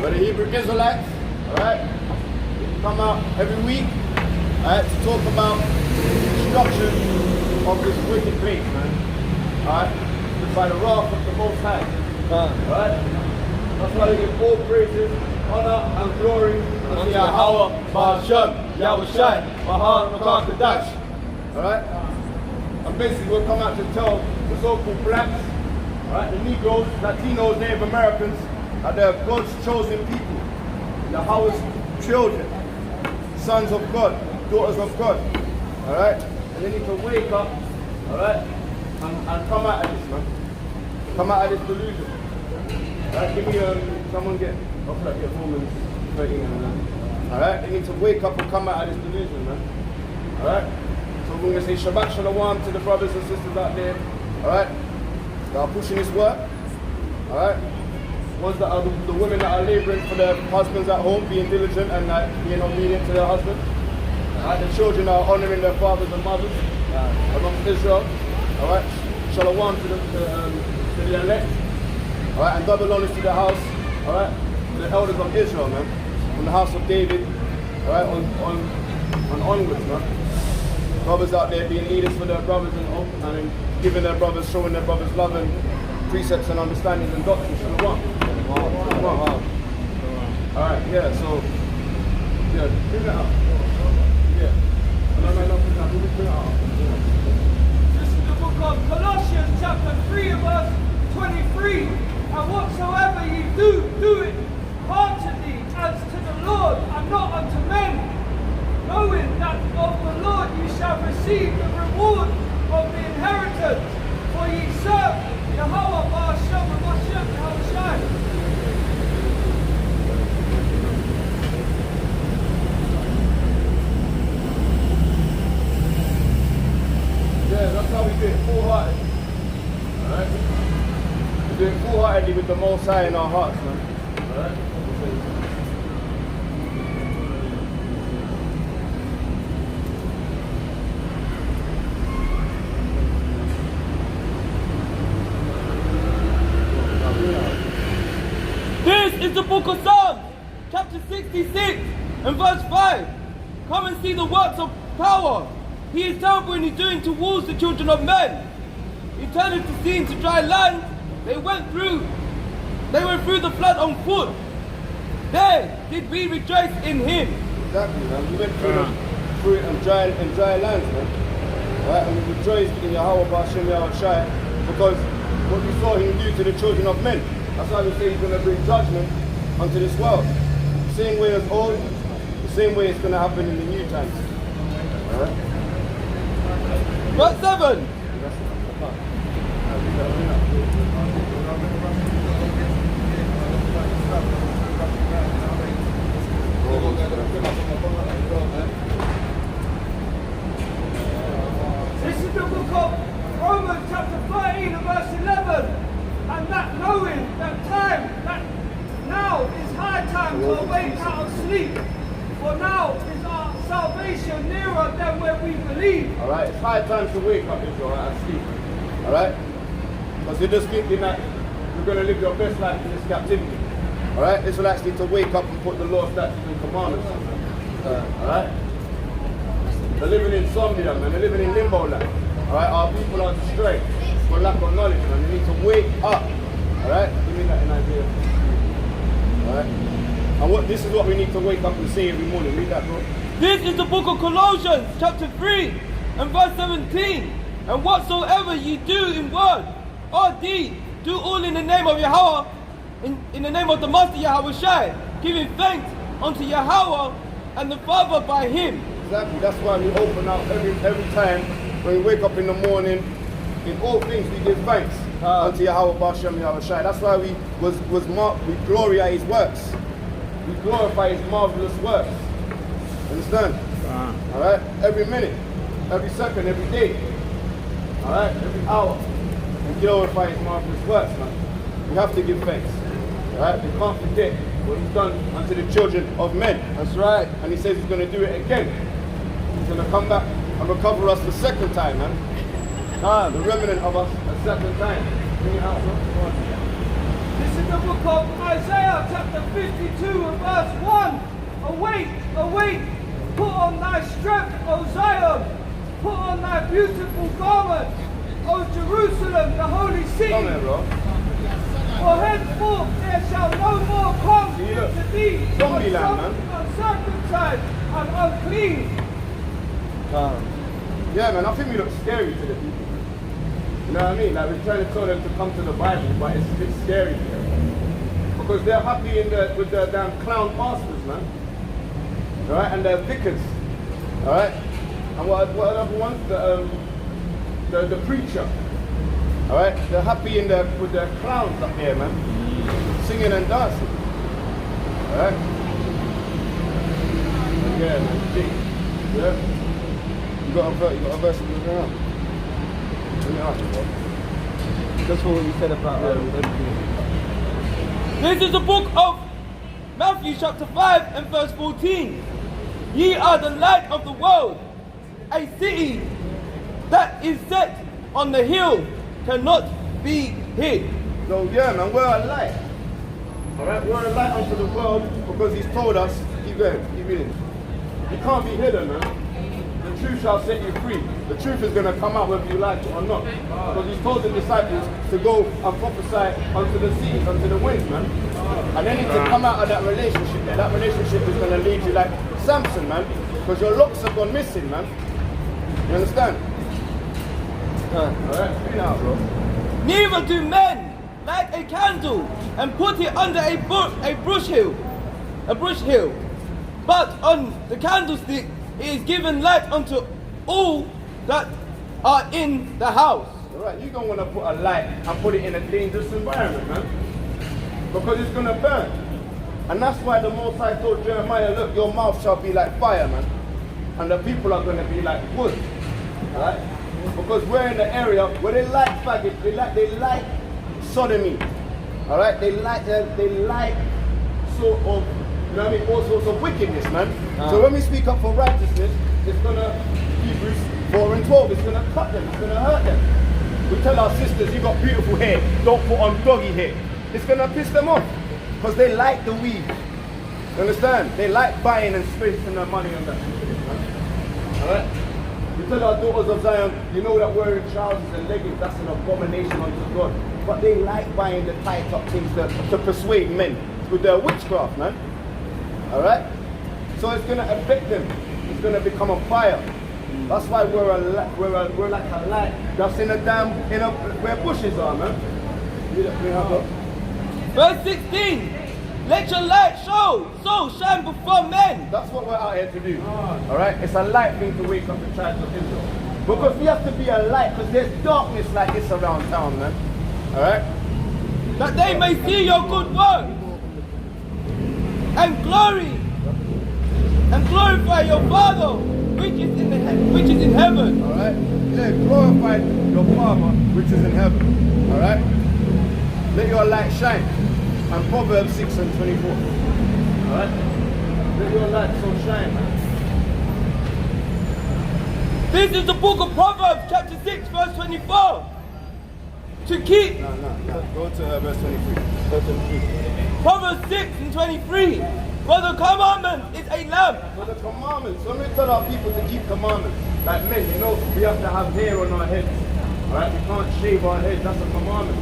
We're the Hebrew Israelites, alright? We come out every week, alright, to talk about the destruction of this wicked place, man. Alright? By the wrath of the Most High. Alright? That's why we give all praises, honor, and glory unto Yahweh, Ba'ashem, Yahweh Shai, Mahan, Makar Kadash. Alright? And basically we'll come out to tell the so-called blacks, alright, the Negroes, Latinos, Native Americans, that they're God's chosen people, Yahweh's children, sons of God, daughters of God. Alright? And they need to wake up, alright, and come out of this, man. Come out of this delusion. Alright, give me someone get, I'll get a woman waiting and that. Alright, they need to wake up and come out of this delusion, man. Alright? So we're going to say Shabbat Shalom to the brothers and sisters out there. Alright? That are pushing this work. Alright? Ones that are the women that are labouring for their husbands at home, being diligent and being obedient to their husbands. Alright? The children are honouring their fathers and mothers amongst Israel. Alright? Shalom to the elect. Alright? And double honors to the house. Alright? The elders of Israel, man. From the house of David. Alright? On onwards, man. Brothers out there being leaders for their brothers and giving their brothers, showing their brothers love and precepts and understandings and doctrines. Shalom. Alright, yeah, so, yeah, bring it up. Yeah. Bring it up. This is the book of Colossians, chapter 3, verse 23. And whatsoever ye do, do it heartily as to the Lord and not unto men, knowing that of the Lord ye shall receive the reward of the inheritance, for ye serve Yahweh Ba'ashem and Ba'ashem Yahweh Shai. Yeah, that's how we do it, full-hearted. Alright? We do it full-heartedly with the Most High in our hearts, man. Alright? This is the book of Psalms, chapter 66 and verse 5. Come and see the works of power. He is terrible and he's doing towards the children of men. He turned the sea into dry land. They went through the flood on foot. There did we rejoice in him. Exactly, man. We went through it in dry lands, man. Right? And we rejoiced in Yahweh Ba'ashem Yahweh Shai because what we saw him do to the children of men. That's why we say he's going to bring judgment onto this world. The same way as old, the same way it's going to happen in the new times. Alright? Verse 7. This is the book of Romans, chapter 13 and verse 11. And that knowing that now is high time to awake out of sleep. For now is our salvation nearer than when we believe. Alright, it's high time to wake up, Israel, out of sleep. Alright? Because you're just thinking that you're going to live your best life in this captivity. Alright? Israelites need to wake up and put the law, statutes, and commandments. Alright? They're living in insomnia, man. They're living in limbo land. Alright? Our people are astray for lack of knowledge, man. They need to wake up. Alright? Give me that in idea. Alright? And this is what we need to wake up and say every morning. Read that, bro. This is the book of Colossians, chapter 3 and verse 17. And whatsoever ye do in word or deed, do all in the name of Yahweh, in the name of the Master Yahweh Shai, giving thanks unto Yahweh and the Father by him. Exactly, that's why we open up every time when we wake up in the morning. In all things we give thanks unto Yahweh Ba'ashem Yahweh Shai. That's why we glory at his works. We glorify his marvelous works. Understand? Alright? Every minute, every second, every day. Alright? Every hour. We glorify his marvelous works, man. We have to give thanks. Alright? We can't forget what he's done unto the children of men. That's right. And he says he's going to do it again. He's going to come back and recover us the second time, man. The remnant of us a second time. Bring it out, bro. This is the book of Isaiah, chapter 52 and verse 1. Awake, awake, put on thy strength, O Zion. Put on thy beautiful garment, O Jerusalem, the holy city. Come here, bro. For henceforth there shall no more come See, look. into thee Zombie land, man. uncircumcised and unclean. Yeah, man, I think we look scary to the people. You know what I mean? Like, we're trying to tell them to come to the Bible, but it's a bit scary to them. Because they're happy with the damn clown pastors, man. Alright? And the vicars. Alright? And what other ones? The preacher. Alright? They're happy with the clowns up here, man. Singing and dancing. Alright? Yeah, man. G. Yeah? You got a verse in the ground. That's what we said about This is the book of Matthew chapter 5 and verse 14. Ye are the light of the world. A city that is set on the hill cannot be hid. So yeah, man, we're a light. Alright, we're a light unto the world because he's told us, keep going, keep reading. You can't be hidden, man. The truth shall set you free. The truth is going to come out whether you like it or not. Because he's told the disciples to go and prophesy unto the seas, unto the winds, man. And they need to come out of that relationship there. That relationship is going to lead you like Samson, man. Because your locks have gone missing, man. You understand? Alright, read out, bro. Neither do men light a candle and put it under a bush hill, but on the candlestick it is given light unto all that are in the house. Alright, you don't want to put a light and put it in a dangerous environment, man. Because it's going to burn. And that's why the Most High told Jeremiah, look, your mouth shall be like fire, man. And the people are going to be like wood. Alright? Because we're in the area where they like faggot, they like sodomy. Alright? They like sort of, you know what I mean, all sorts of wickedness, man. So when we speak up for righteousness, it's gonna, Hebrews 4 and 12, it's gonna cut them, it's gonna hurt them. We tell our sisters, you got beautiful hair, don't put on doggy hair. It's gonna piss them off. Because they like the weave. You understand? They like buying and spending their money on that. Alright? We tell our daughters of Zion, you know that wearing trousers and leggings, that's an abomination unto God. But they like buying the tight up things to persuade men with their witchcraft, man. Alright? So it's going to affect them. It's going to become a fire. That's why we're like a light that's in a damn, where bushes are, man. Verse 16. Let your light so shine before men. That's what we're out here to do. Alright? It's a light thing to wake up the tribes of Israel. Because we have to be a light, because there's darkness like this around town, man. Alright? That they may see your good work and glorify your Father which is in heaven. Alright? Yeah, glorify your Father which is in heaven. Alright? Let your light shine. And Proverbs 6 and 24. Alright? Let your light so shine, man. This is the book of Proverbs chapter 6 verse 24. To keep. No. Go to verse 23. Verse 23. Proverbs 6 and 23. For the commandment is a lamp. For the commandments. When we tell our people to keep commandments, like men, you know, we have to have hair on our heads. Alright? We can't shave our heads. That's a commandment.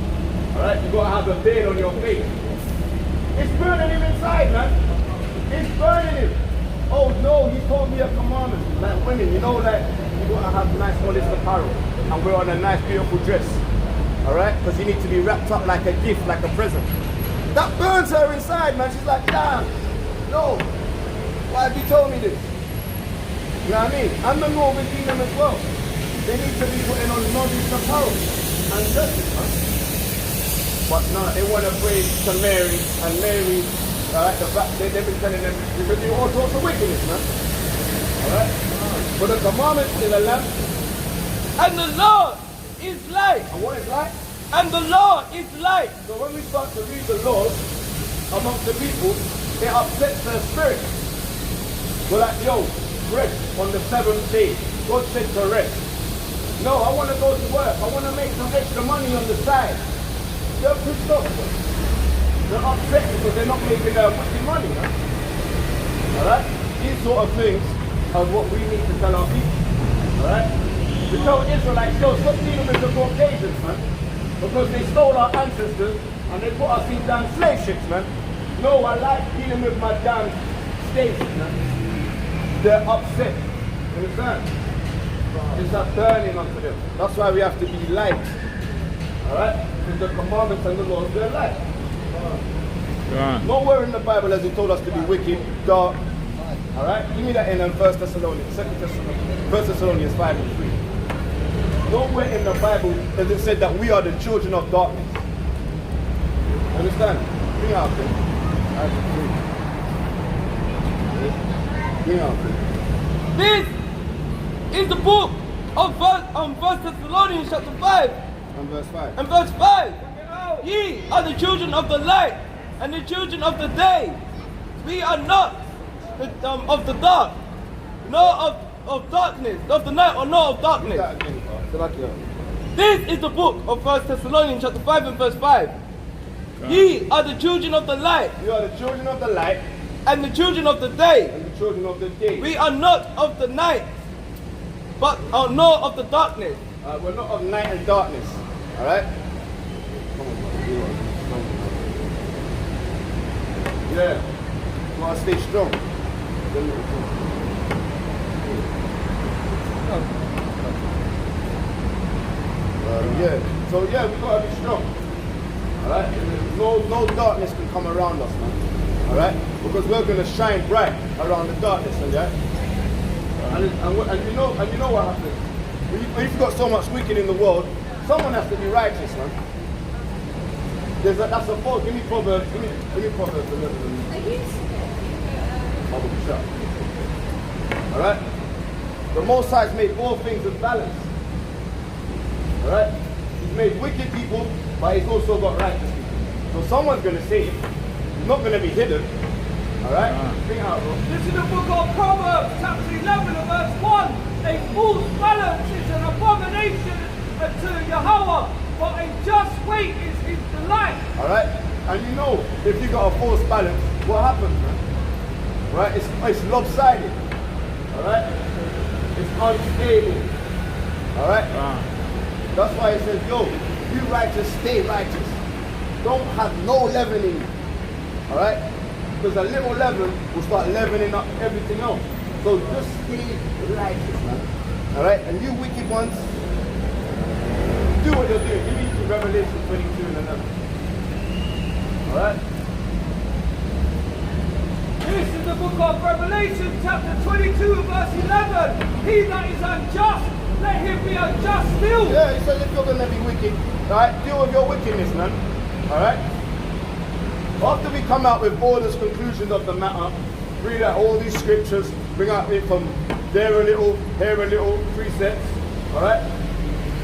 Alright? You gotta have a beard on your face. It's burning him inside, man. It's burning him. Oh no, he told me a commandment. Like women, you know, like you gotta have nice modest apparel and wear on a nice beautiful dress. Alright? Because you need to be wrapped up like a gift, like a present. That burns her inside, man. She's like, damn, no. Why have you told me this? You know what I mean? And the Northern Kingdom as well. They need to be putting on modest apparel and dresses, man. But no, they want to pray to Mary, and Mary, alright, the fact they've been telling them, you can do all sorts of wickedness, man. Alright? But the commandment is a lamp. And the Lord is light. And what is light? And the Lord is light. So when we start to read the laws amongst the people, it upsets their spirit. We're like, yo, rest on the 7th day. God said to rest. No, I want to go to work. I want to make some extra money on the side. They're pissed off. They're upset because they're not making their wicked money, man. Alright? These sort of things are what we need to tell our people. Alright? We tell Israelites, yo, stop dealing with the Caucasians, man. Because they stole our ancestors and they put us in damn slave ships, man. No, I like dealing with my damn states, man. They're upset. You understand? It's a burning unto them. That's why we have to be light. Alright? Because the commandments and the laws, they're light. Nowhere in the Bible has it told us to be wicked, dark. Alright? Give me that in 1 Thessalonians, 1 Thessalonians 5 and 3. Nowhere in the Bible has it said that we are the children of darkness. Understand? Bring it out, please. Bring it out, please. This is the book of 1 Thessalonians chapter 5 And verse 5. and verse 5. Ye are the children of the light and the children of the day. We are not of the dark, nor of darkness, of the night, or nor of darkness. This is the book of 1 Thessalonians chapter 5 and verse 5. Ye are the children of the light. We are the children of the light and the children of the day. and the children of the day. We are not of the night, but nor of the darkness. We're not of night and darkness. Alright? Come on, brother. Yeah. You gotta stay strong. Yeah. So yeah, we gotta be strong. Alright? No darkness can come around us, man. Alright? Because we're gonna shine bright around the darkness, yeah? And you know what happens? When you've got so much wicked in the world, someone has to be righteous, man. That's a fault. Give me Proverbs. Give me Proverbs 11. Alright? The Most High has made all things in balance. Alright? He's made wicked people, but he's also got righteous people. So someone's going to say it. It's not going to be hidden. Alright? Bring it out, bro. This is the book of Proverbs, chapter 11 and verse 1. A false balance is an abomination unto Yahweh, but a just weight is his delight. Alright? And you know, if you got a false balance, what happens, man? Right? It's lopsided. Alright? It's unstable. Alright? That's why it says, yo, be righteous, stay righteous. Don't have no leavening. Alright? Because a little leaven will start leavening up everything else. So just stay righteous, man. Alright? And you wicked ones, do what you're doing. Give me Revelation 22 and 11. Alright? This is the book of Revelation, chapter 22 and verse 11. He that is unjust, let him be unjust still. Yeah, he says if you're going to be wicked, alright, deal with your wickedness, man. Alright? After we come out with all these conclusions of the matter, read out all these scriptures, bring out it from there a little, here a little, precepts. Alright?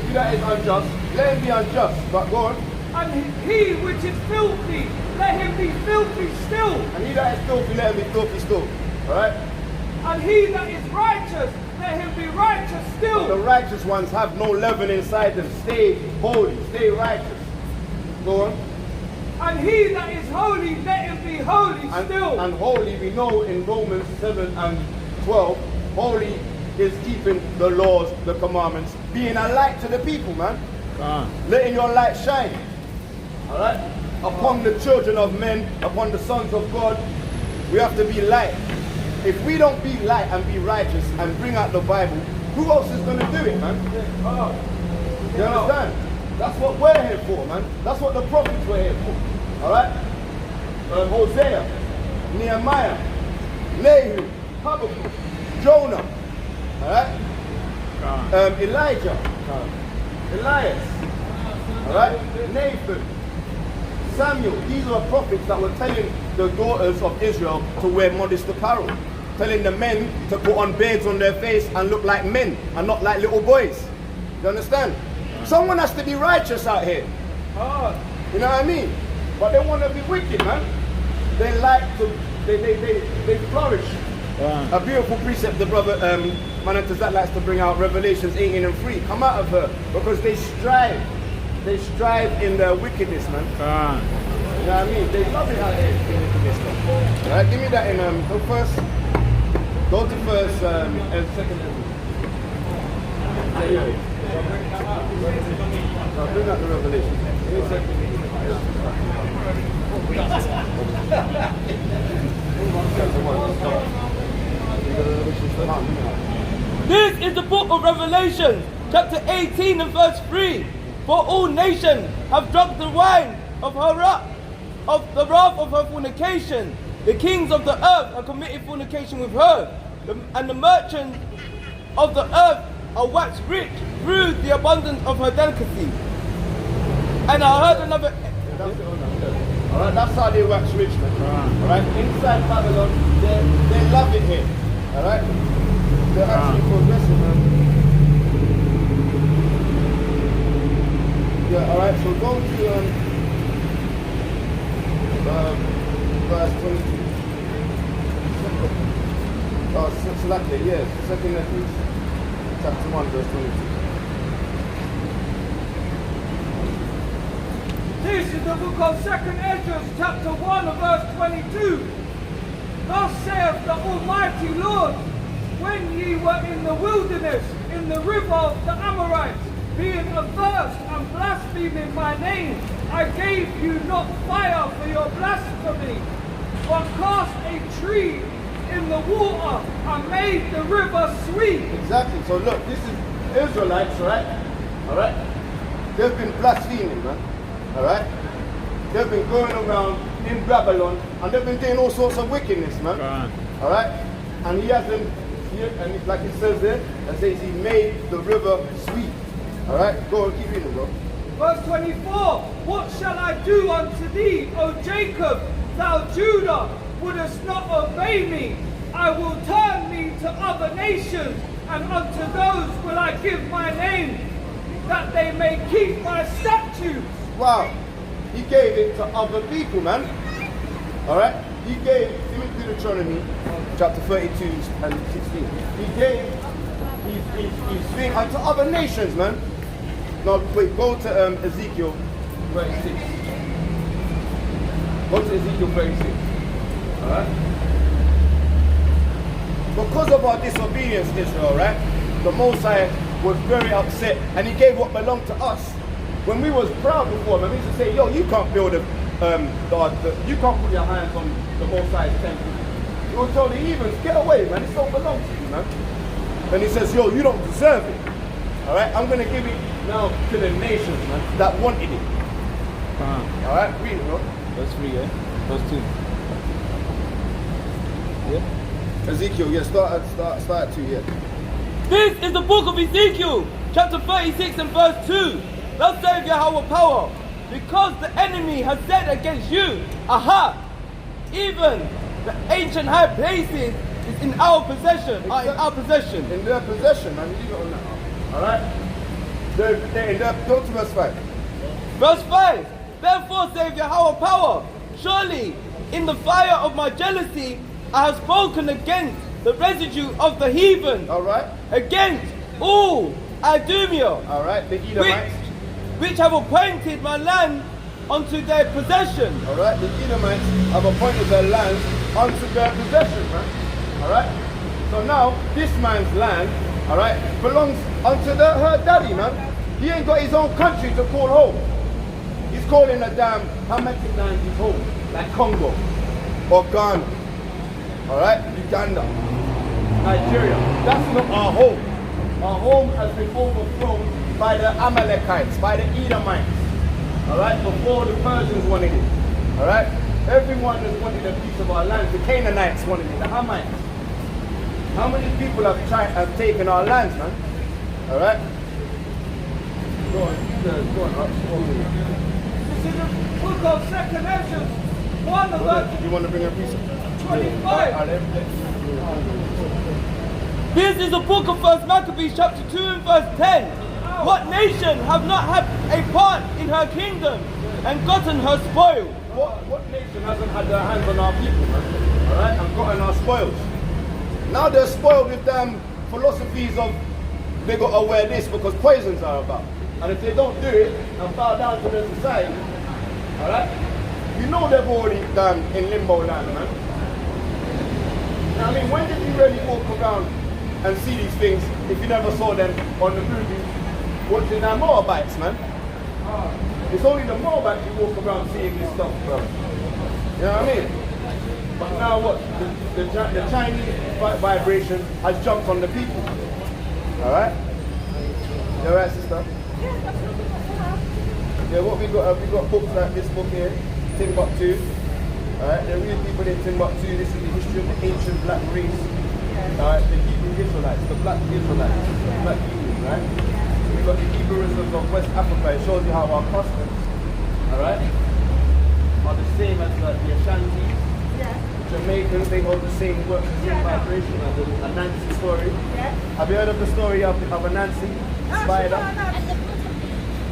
He that is unjust, let him be unjust. But go on. And he which is filthy, let him be filthy still. And he that is filthy, let him be filthy still. Alright? And he that is righteous, let him be righteous still. The righteous ones have no leaven inside them. Stay holy, stay righteous. Go on. And he that is holy, let him be holy still. And holy, we know in Romans 7 and 12, holy is keeping the laws, the commandments, being a light to the people, man. Letting your light shine. Alright? Upon the children of men, upon the sons of God, we have to be light. If we don't be light and be righteous and bring out the Bible, who else is going to do it, man? You understand? That's what we're here for, man. That's what the prophets were here for. Alright? Hosea, Nehemiah, Nahum, Habakkuk, Jonah, alright? Elijah, Elias, alright? Nathan, Samuel. These are prophets that were telling the daughters of Israel to wear modest apparel. Telling the men to put on beards on their face and look like men and not like little boys. You understand? Someone has to be righteous out here. You know what I mean? But they want to be wicked, man. They like to, they flourish. A beautiful precept the brother Manatazat likes to bring out, Revelations 18 and 3. Come out of her, because they strive. They strive in their wickedness, man. You know what I mean? They love it out here in this stuff. Alright, give me that in go first. Go to first and second. Yeah. No, bring out the Revelation. Give me a second. This is the book of Revelation, chapter 18 and verse 3. For all nations have drunk the wine of her wrath, of the wrath of her fornication. The kings of the earth have committed fornication with her, and the merchants of the earth are waxed rich through the abundance of her delicacy. And I heard another. Alright, that's how they wax rich, man. Alright, inside Babylon, they love it here. Alright? They're actually progressing, man. Yeah, alright, so go to verse 22. Oh, Salakia, yes, second Nephi's, chapter 1, verse 22. This is the book of 2nd Ezra, chapter 1 and verse 22. Thus saith the Almighty Lord, when ye were in the wilderness, in the river of the Amorites, being averse and blaspheming my name, I gave you not fire for your blasphemy, but cast a tree in the water and made the river sweet. Exactly, so look, this is Israelites, right? Alright? They've been blaspheming, man. Alright? They've been going around in Babylon and they've been doing all sorts of wickedness, man. Alright? And he hasn't, and it's like it says there, it says he made the river sweet. Alright? Go on, keep reading, bro. Verse 24, what shall I do unto thee, O Jacob, thou Judah? Wouldest not obey me? I will turn thee to other nations, and unto those will I give my name, that they may keep my statutes. Wow, he gave it to other people, man. Alright? He gave, give me Deuteronomy chapter 32 and 16. He gave, he's saying unto other nations, man. No, wait, go to Ezekiel 36. Go to Ezekiel 36. Alright? Because of our disobedience, Israel, right? The Most High was very upset and he gave what belonged to us. When we was proud before, man, we used to say, yo, you can't build you can't put your hands on the Most High's temple. He would tell the heathens, get away, man, it don't belong to you, man. And he says, yo, you don't deserve it. Alright, I'm going to give it now to the nations, man, that wanted it. Alright, read it, bro. Verse 3, yeah? Verse 2. Yeah? Ezekiel, yeah, start at 2, yeah. This is the book of Ezekiel, chapter 36 and verse 2. Thus saith Yahweh power, because the enemy has said against you, aha, even the ancient high places is in our possession, are in our possession. In their possession, man, leave it on that. Alright? They're in their, go to verse 5. Verse 5, therefore saith Yahweh power, surely in the fire of my jealousy I have spoken against the residue of the heathen, Alright? against all Idumea, Alright, the Edomites. which have appointed my land unto their possession. Alright, the Edomites have appointed their lands unto their possession, man. Alright? So now, this man's land, alright, belongs unto her daddy, man. He ain't got his own country to call home. He's calling a damn Hamitic land his home, like Congo, or Ghana, alright, Uganda, Nigeria. That's not our home. Our home has been overthrown by the Amalekites, by the Edomites, alright, before the Persians wanted it, alright? Everyone has wanted a piece of our land. The Canaanites wanted it, the Hamites. How many people have taken our lands, man? Alright? Go on, go on. This is the book of 2nd Ezra, 1 of verse You want to bring a piece of 25. This is the book of 1 Maccabees chapter 2 and verse 10. What nation have not had a part in her kingdom and gotten her spoil? What nation hasn't had their hands on our people, man? Alright, and gotten our spoils? Now they're spoiled with philosophies of they got to wear this because poisons are about. And if they don't do it and bow down to their society, alright, You know they've already done in limbo land, man. I mean, when did you really walk around and see these things if you never saw them on the movie watching their motorbikes, man? It's only the motorbikes you walk around seeing this stuff, bro. You know what I mean? But now what? The Chinese vibration has jumped on the people. Alright? You alright, sister? Yeah, what we got books like this book here, Timbuktu. Alright, the real people in Timbuktu. This is the history of the ancient black race. Alright, the Hebrew Israelites, the black Israelites, the black Hebrews, right? We got the Hebrewisms of West Africa. It shows you how our customs, alright, are the same as the Ashantis. Jamaicans, they hold the same work, the same vibration as the Anansi story. Have you heard of the story of Anansi? Spider?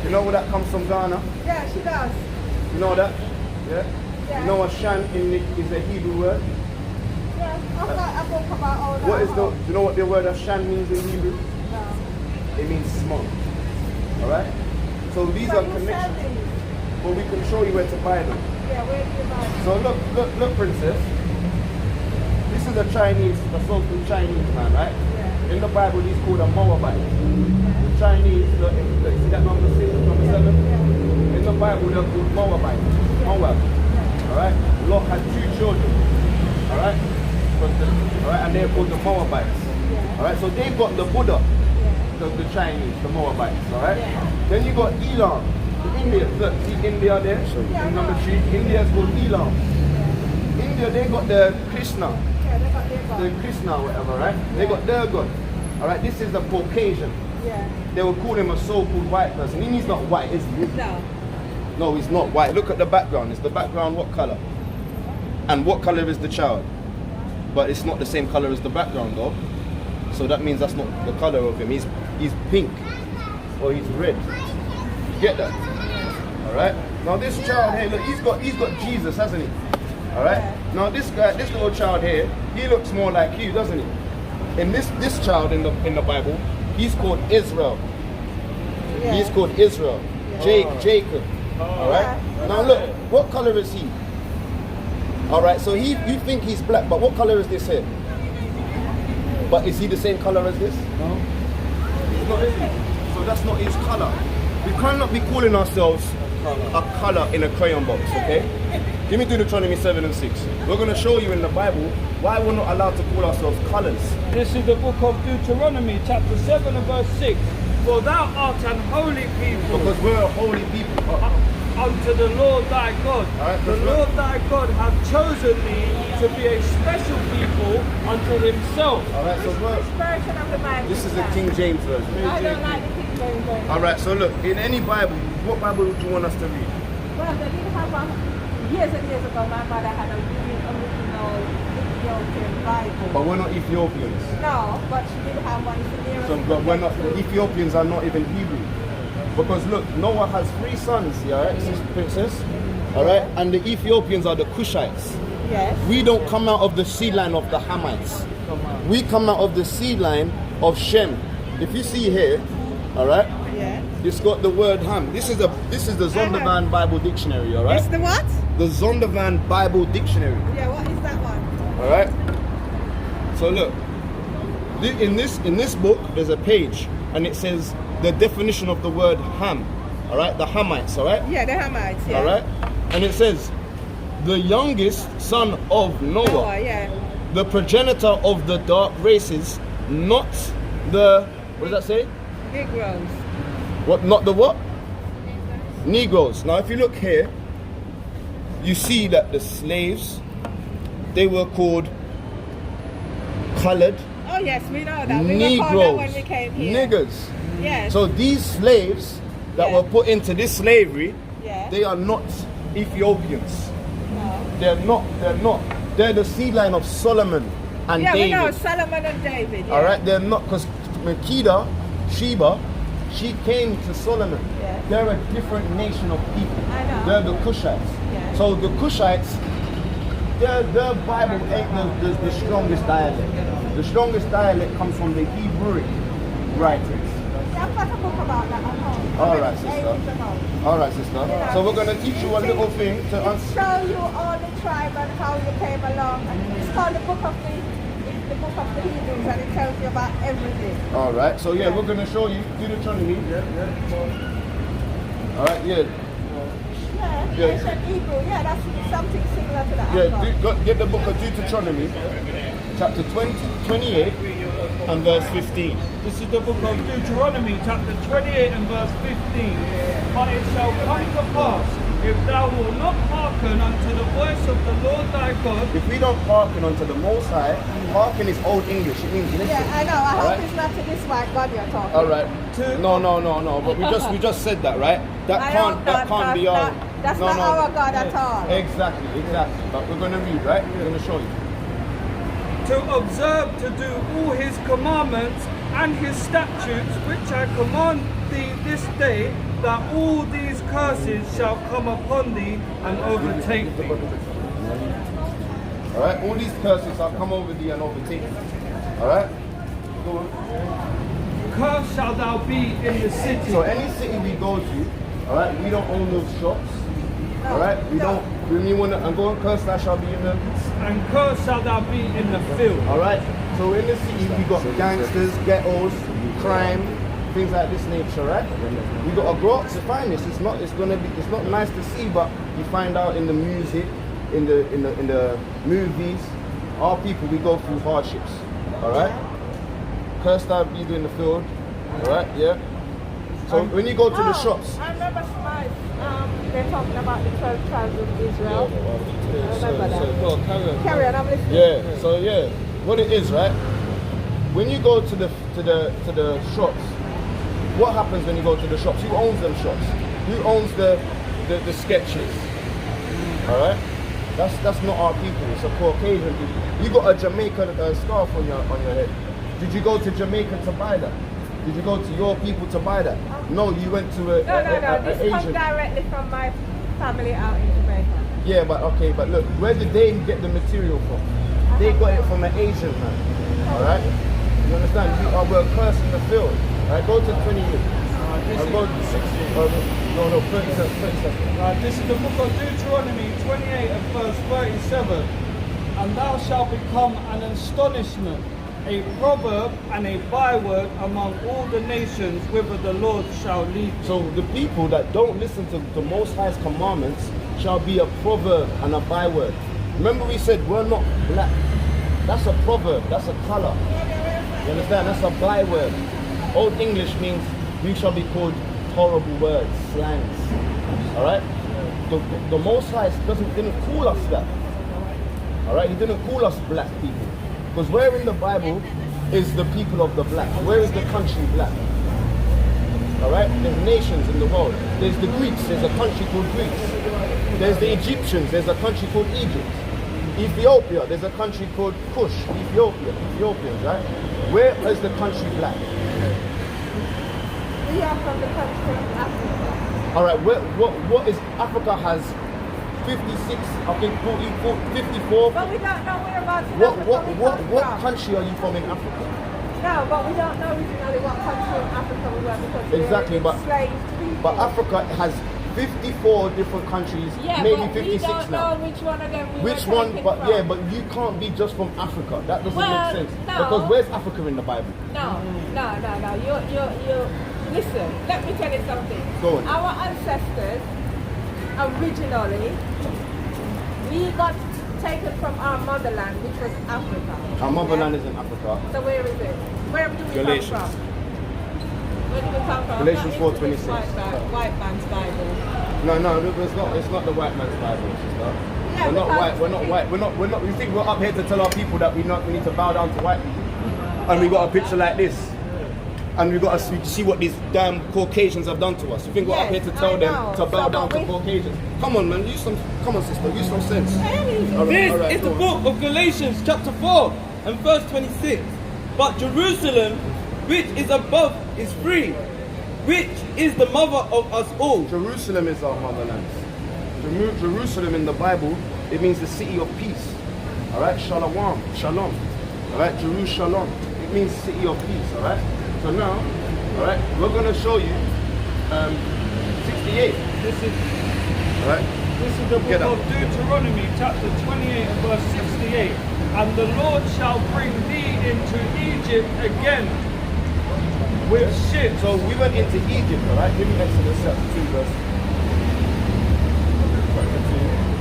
You know where that comes from, Ghana? Yeah, she does. You know that? Yeah? You know what Shan is a Hebrew word? Yeah, I've got a book about all that. What is do you know what the word of Shan means in Hebrew? No. It means small. Alright? So these are connections. Well, we can show you where to buy them. Yeah, where do you buy them? So look, princess. This is a Chinese, a so-called Chinese man, right? Yeah. In the Bible, he's called a Moabite. The Chinese, look, see that number 6, number 7? Yeah. In the Bible, they're called Moabite. Moab. Alright? Lot had 2 children. Alright? Alright, and they're called the Moabites. Alright, so they've got the Buddha, the Chinese, the Moabites. Alright? Then you got Elam. India, look, see India there? In number 3, India is called Elam. India, they got the Krishna. Yeah, they got their God. The Krishna or whatever, right? They got their God. Alright, this is the Caucasian. Yeah. They would call him a so-called white person. He's not white, is he? No. No, he's not white. Look at the background. Is the background what color? And what color is the child? But it's not the same color as the background though. So that means that's not the color of him. He's pink or he's red. You get that? Alright? Now this child here, look, he's got Jesus, hasn't he? Alright? Now this little child here, he looks more like you, doesn't he? And this child in the Bible, he's called Israel. Yeah. He's called Israel. Jacob. Alright? Now look, what color is he? Alright, so you think he's black, but what color is this here? But is he the same color as this? No. He's not, is he? So that's not his color. We cannot be calling ourselves a color in a crayon box, okay? Give me Deuteronomy 7 and 6. We're going to show you in the Bible why we're not allowed to call ourselves colors. This is the book of Deuteronomy, chapter 7 and verse 6. For thou art an holy people Because we're a holy people. unto the Lord thy God. Alright, The Lord thy God hath chosen thee to be a special people unto himself. Alright, so Which version of the Bible? this is the King James version. I don't like the King James version. Alright, so look, in any Bible, what Bible would you want us to read? Well, they did have one years and years ago. My mother had a original Ethiopian Bible. But we're not Ethiopians. No, but she did have one. It's the nearest So, but we're not, the Ethiopians are not even Hebrew. Because look, Noah has 3 sons, yeah, right, princess? Alright, and the Ethiopians are the Cushites. Yes. We don't come out of the seed line of the Hamites. We come out of the seed line of Shem. If you see here, alright, Yeah. it's got the word Ham. This is the Zondervan Bible Dictionary, alright? It's the what? The Zondervan Bible Dictionary. Yeah, what is that one? Alright? So look, in this book there's a page and it says the definition of the word Ham. Alright? The Hamites, alright? Yeah, the Hamites, yeah. Alright? And it says the youngest son of Noah, Noah, yeah. the progenitor of the dark races, not the, what does that say? Negroes. What, not the what? Negroes. Now if you look here, you see that the slaves, they were called colored Oh yes, we know that. We were called that Negroes, when we came here. niggers. Yes. So these slaves that Yeah. were put into this slavery, Yeah. they are not Ethiopians. No. They're the seed line of Solomon and Yeah, we know David. Solomon and David. Yeah. Alright, they're not, because Sheba, she came to Solomon. Yeah. They're a different nation of people. I know. They're the Cushites. Yeah. So the Cushites, their Bible ain't the strongest dialect. The strongest dialect comes from the Hebrew writings. Yeah, I've got a book about that at home. All right, sister. All right, sister. Yeah. So we're going to teach you a little thing to show you all the tribe and how you came along. And it's called the book of the Hebrews, and it tells you about everything. All right. So yeah, we're going to show you Deuteronomy. All right. Yeah. Yeah. Ancient Hebrew. Yeah, that's something similar to that. Get the book of Deuteronomy, chapter 28 and verse 15. This is the book of Deuteronomy, chapter 28 and verse 15. But it shall come to pass, if thou wilt not hearken unto the voice of the Lord thy God. If we don't hearken unto the Most High, hearken is Old English. It means listen. Yeah, I know. I hope Right? it's not to this white God you're talking. All right. No. But we just said that, right? That can't be our. That's not our God at all. Exactly. But we're going to read, right? We're going to show you. To observe to do all his commandments and his statutes, which I command thee this day, that all these curses shall come upon thee and overtake thee. All right. All these curses shall come over thee and overtake thee. All right. Go on. Cursed shalt thou be in the city. So any city we go to, all right, we don't own those shops. All right. We don't. When you want to go and curse, that shall be in the. And cursed shalt thou be in the field. All right. So in the city we got gangsters, ghettos, crime, things like this nature, right? We got to grow up to find this. It's not nice to see, but you find out in the music, in the movies, our people, we go through hardships. All right. Cursed out be in the field. All right. Yeah. So when you go to the shops. I remember they're talking about the 12 tribes of Israel. I remember that. Carry on, I'm listening. Yeah. So yeah, what it is, right? When you go to the shops, what happens when you go to the shops? Who owns them shops? Who owns the sketches? All right. That's not our people. It's a Caucasian people. You got a Jamaican scarf on your head. Did you go to Jamaica to buy that? Did you go to your people to buy that? No, you went to No. This Asian. comes directly from my family out in Jamaica. Yeah, but look, where did they get the material from? They got it from an Asian man. All right? You understand? We're cursed in the field. All right, go to 28. I'll go to 60. No, 37. This is the book of Deuteronomy 28 and verse 37. And thou shalt become an astonishment, a proverb and a byword among all the nations whither the Lord shall lead thee. So the people that don't listen to the Most High's commandments shall be a proverb and a byword. Remember we said we're not black. That's a proverb, that's a color. You understand? That's a byword. Old English means we shall be called horrible words, slangs. Alright? The Most High didn't call us that. Alright? He didn't call us black people. Because where in the Bible is the people of the black? Where is the country black? Alright? There's nations in the world. There's the Greeks, there's a country called Greece. There's the Egyptians, there's a country called Egypt. Ethiopia, there's a country called Kush, Ethiopians, right? Where is the country black? We are from the country of Africa. Alright, what is Africa has 56, I think 54. But we don't know whereabouts in Africa What country are you from in Africa? No, but we don't know originally what country in Africa we were because we Exactly, were enslaved people. But Africa has 54 different countries, yeah, maybe but 56 we don't now. know which one of them we Which were one? taken But from. yeah, but you can't be just from Africa. That doesn't make sense. No. Because where's Africa in the Bible? No. You listen, let me tell you something. Go on. Our ancestors, originally, we got taken from our motherland, which was Africa. Our motherland is in Africa. So where is it? Where do we Galatians. come from? Where do we come from? Galatians I'm not into this 4:26. White man's Bible. No, it's not the white man's Bible, sister. Yeah, We're not because white. We're not white. We're not. We think we're up here to tell our people that we need to bow down to white people, and we got a picture like this, and we got to see what these damn Caucasians have done to us. You think we're up here to tell them to bow down to Caucasians? Come on, man. Come on, sister. Use some sense. All right, This is go the on. book of Galatians chapter 4 and verse 26. But Jerusalem, which is above, is free, which is the mother of us all. Jerusalem is our motherland. Jerusalem in the Bible, it means the city of peace. All right, shalom. All right, Jerusalem. It means city of peace. All right. So now, all right, we're gonna show you 68. This is Alright? This is the Get book up. of Deuteronomy, chapter 28 and verse 68. And the Lord shall bring thee into Egypt again with ships. So we went into Egypt, alright? Give me Exodus chapter 2, verse 2.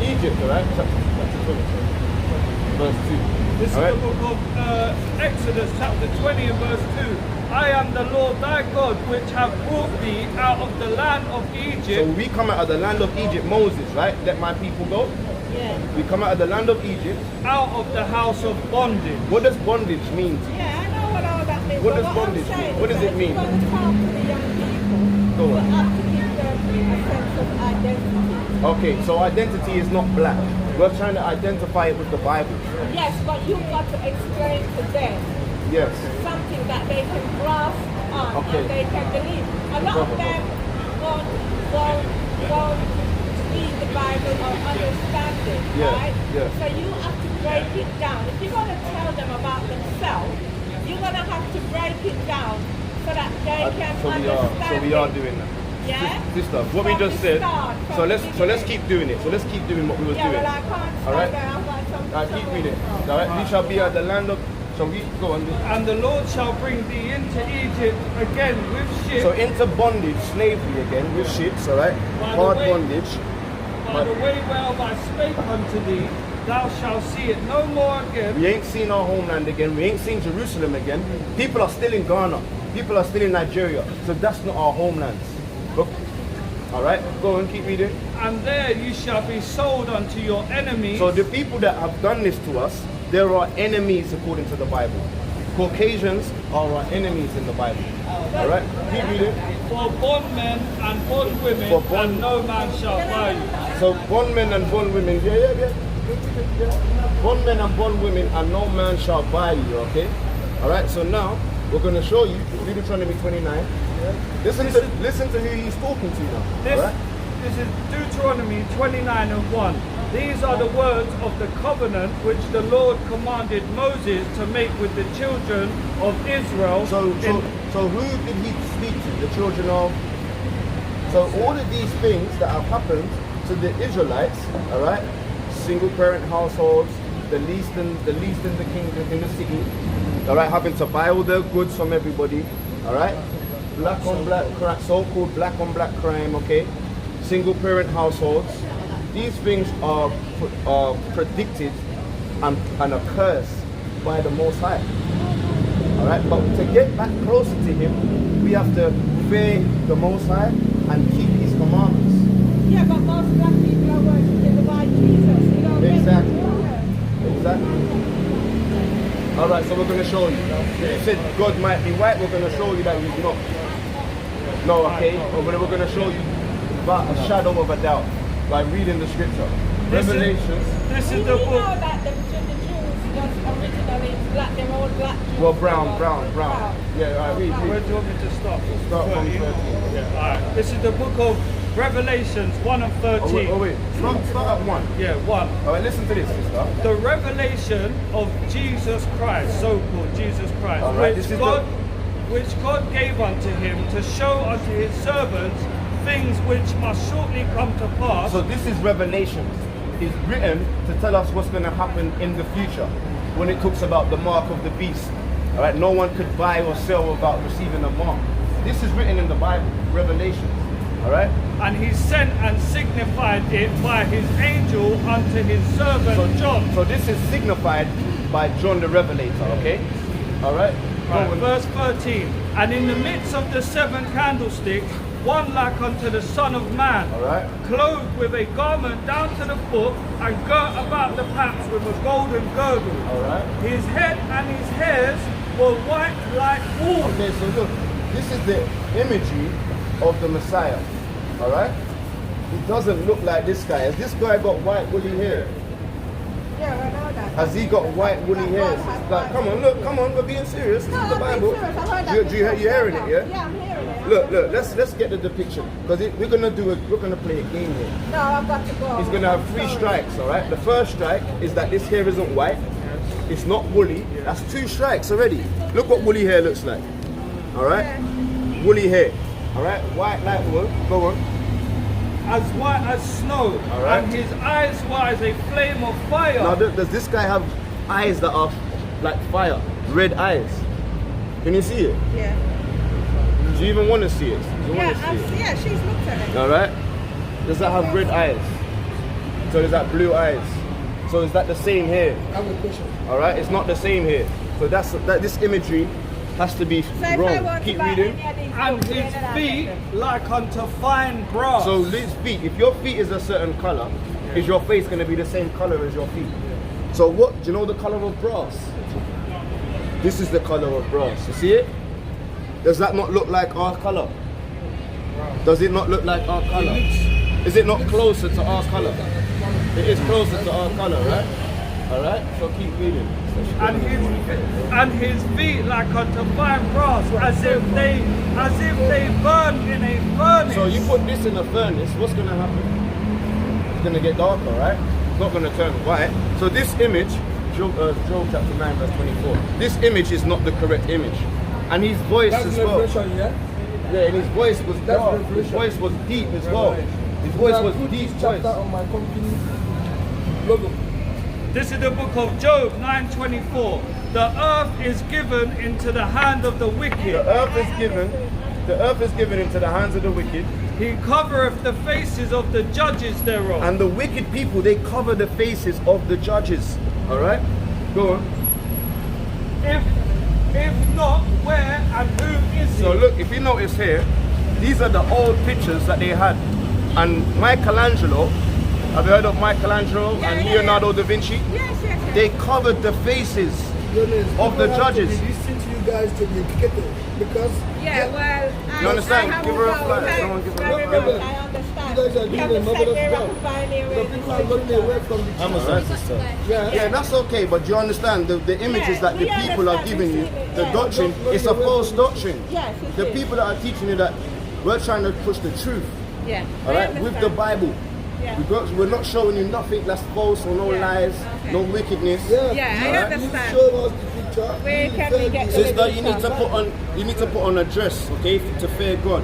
Egypt, alright? Chapter 20, verse 2. This is Alright? the book of Exodus, chapter 20 and verse 2. I am the Lord thy God, which have brought thee out of the land of So Egypt. we come out of the land of Egypt, Moses, right? Let my people go. Yeah. We come out of the land of Egypt. Out of the house of bondage. What does bondage mean? Yeah, I know what all that means. What but does I'm bondage saying mean? What is does it that mean? If you're going to talk to the young people, Go you on. have to give them a sense of identity. Okay, so identity is not black. We're trying to identify it with the Bible. Yes, but you've got to explain to them Yes. something that they can grasp on Okay. and they can believe. A lot of them won't read the Bible or understand it, Yeah, right? yeah. So you have to break it down. If you're going to tell them about themselves, you're going to have to break it down so that they can understand So we are it. doing that. Yeah? Sister, what we From just the said. start, from So the let's beginning. keep doing it. So let's keep doing what we was Yeah, doing. well, I can't stand Alright? there. I've got some. Alright, keep reading. Alright, we shall be at the land of. So we go on. And the Lord shall bring thee into Egypt again with ships. So into bondage, slavery again with ships. Alright, By the hard way- bondage. By the way whereof I spake unto thee, thou shalt see it no more again. We ain't seen our homeland again. We ain't seen Jerusalem again. People are still in Ghana. People are still in Nigeria. So that's not our homelands. Look. Alright, go on, keep reading. And there you shall be sold unto your enemies. So the people that have done this to us, they're our enemies according to the Bible. Caucasians are our enemies in the Bible. Alright, keep reading. For bondmen and bondwomen, For bond- and no man shall buy you. So bondmen and bondwomen, yeah. Bondmen and bondwomen, and no man shall buy you, okay? Alright, so now we're going to show you Deuteronomy 29. Listen to who he's talking to now. Alright? This is Deuteronomy 29 and 1. These are the words of the covenant which the Lord commanded Moses to make with the children of Israel. So who did he speak to? The children of. So all of these things that have happened to the Israelites, all right, single parent households, the least in the kingdom, in the city, all right, having to buy all their goods from everybody, all right, black on black crime, so-called black on black crime, okay, single parent households. These things are predicted and a curse by the Most High. Alright, but to get back closer to Him, we have to fear the Most High and keep His commandments. Yeah, but most black people are worshiping the white Jesus. You know, Exactly. Alright, so we're going to show you. You said God might be white, we're going to show you that He's not. No, okay? We're going to show you about a shadow of a doubt by reading the scripture. Revelations. This You is the know book. that the Jews just originally black, they're all black Jews. Well, brown. Yeah, alright, read. Where do you want me to start? Start from 13. Yeah, alright. This is the book of Revelations 1 and 13. Oh wait. Start at 1. Yeah, 1. Alright, listen to this, sister. The revelation of Jesus Christ, so-called Jesus Christ, All right, which this is God gave unto him to show unto his servants things which must shortly come to pass. So this is Revelations. It's written to tell us what's going to happen in the future when it talks about the mark of the beast. All right, no one could buy or sell without receiving a mark. This is written in the Bible, Revelations. All right. And he sent and signified it by his angel unto his servant John. So this is signified by John the Revelator. Okay. All right. Right, verse 13. And in the midst of the 7 candlesticks, one like unto the Son of Man, All right. clothed with a garment down to the foot, and girt about the paps with a golden girdle. All right. His head and his hairs were white like wool. Okay. So look, this is the imagery of the Messiah. All right. He doesn't look like this guy. Has this guy got white woolly hair? Yeah, I know that. Has he got white woolly hairs? Like, come on, we're being serious. This is the Bible. I've heard that. You're hearing it, yeah? Yeah, I'm hearing it. Look, let's get the depiction because we're gonna play a game here. No, I've got to go. He's gonna have 3 strikes, all right? The first strike is that this hair isn't white. It's not woolly. That's 2 strikes already. Look what woolly hair looks like. All right? Woolly hair. All right, white like wool. Go on. as white as snow, All right. and his eyes were as a flame of fire. Now, does this guy have eyes that are like fire, red eyes? Can you see it? Yeah. Do you even want to see it? Do you want to see it? Yeah, she's looked at it. All right. Does that have red eyes? So is that blue eyes? So is that the same here? I have a question. All right. It's not the same here. So that's that. This imagery has to be So if I wrong. want Keep to buy reading. any of these And books, his where did I feet get them? like unto fine brass. So his feet. If your feet is a certain color, is your face going to be the same color as your feet? So what? Do you know the color of brass? This is the color of brass. You see it? Does that not look like our color? Does it not look like our color? Is it not closer to our color? It is closer to our color, right? All right. So keep reading. and his feet like unto fine brass, as if they burn in a furnace. So you put this in a furnace, what's going to happen? It's going to get darker, right? It's not going to turn white. So this image, Job chapter 9 verse 24, this image is not the correct image. And his voice That's as well. revelation, yeah? Yeah, and his voice was That's dark. His revelation. voice was deep as well. His voice I was put deep this voice. chapter on my company logo. This is the book of Job 9:24. The earth is given into the hand of the wicked. The earth is given into the hands of the wicked, He covereth the faces of the judges thereof. and the wicked people, they cover the faces of the judges. All right, go on. If not, where and who is he? So look, if you notice here, these are the old pictures that they had. And Michelangelo, have you heard of Michelangelo Yeah, and yeah, Leonardo da Vinci? Yes, yes. They covered the faces of the judges. Listen to you guys to be educated because Yeah, well, You understand? I have Give her a no flag. time. Someone give her a Very flag. much, I understand. You guys are You doing have to a sit marvelous there job. and find a way the to people are switch running it away up. from the I'm a truth. sister. Yeah. Yeah, that's okay, but do you understand the images Yeah, that the we people are understand, giving we you, see it, the yeah. doctrine, it's a false doctrine. Yes, it The is. people that are teaching you that we're trying to push the truth, Yeah. all I right, with the understand. Bible. Yeah. We're not showing you nothing that's false or no Yeah, lies, okay. no wickedness. Yeah, Yeah, I Alright. understand. You showed us the picture. Where can we get the Sister, you need to put on a dress, okay, to fear God,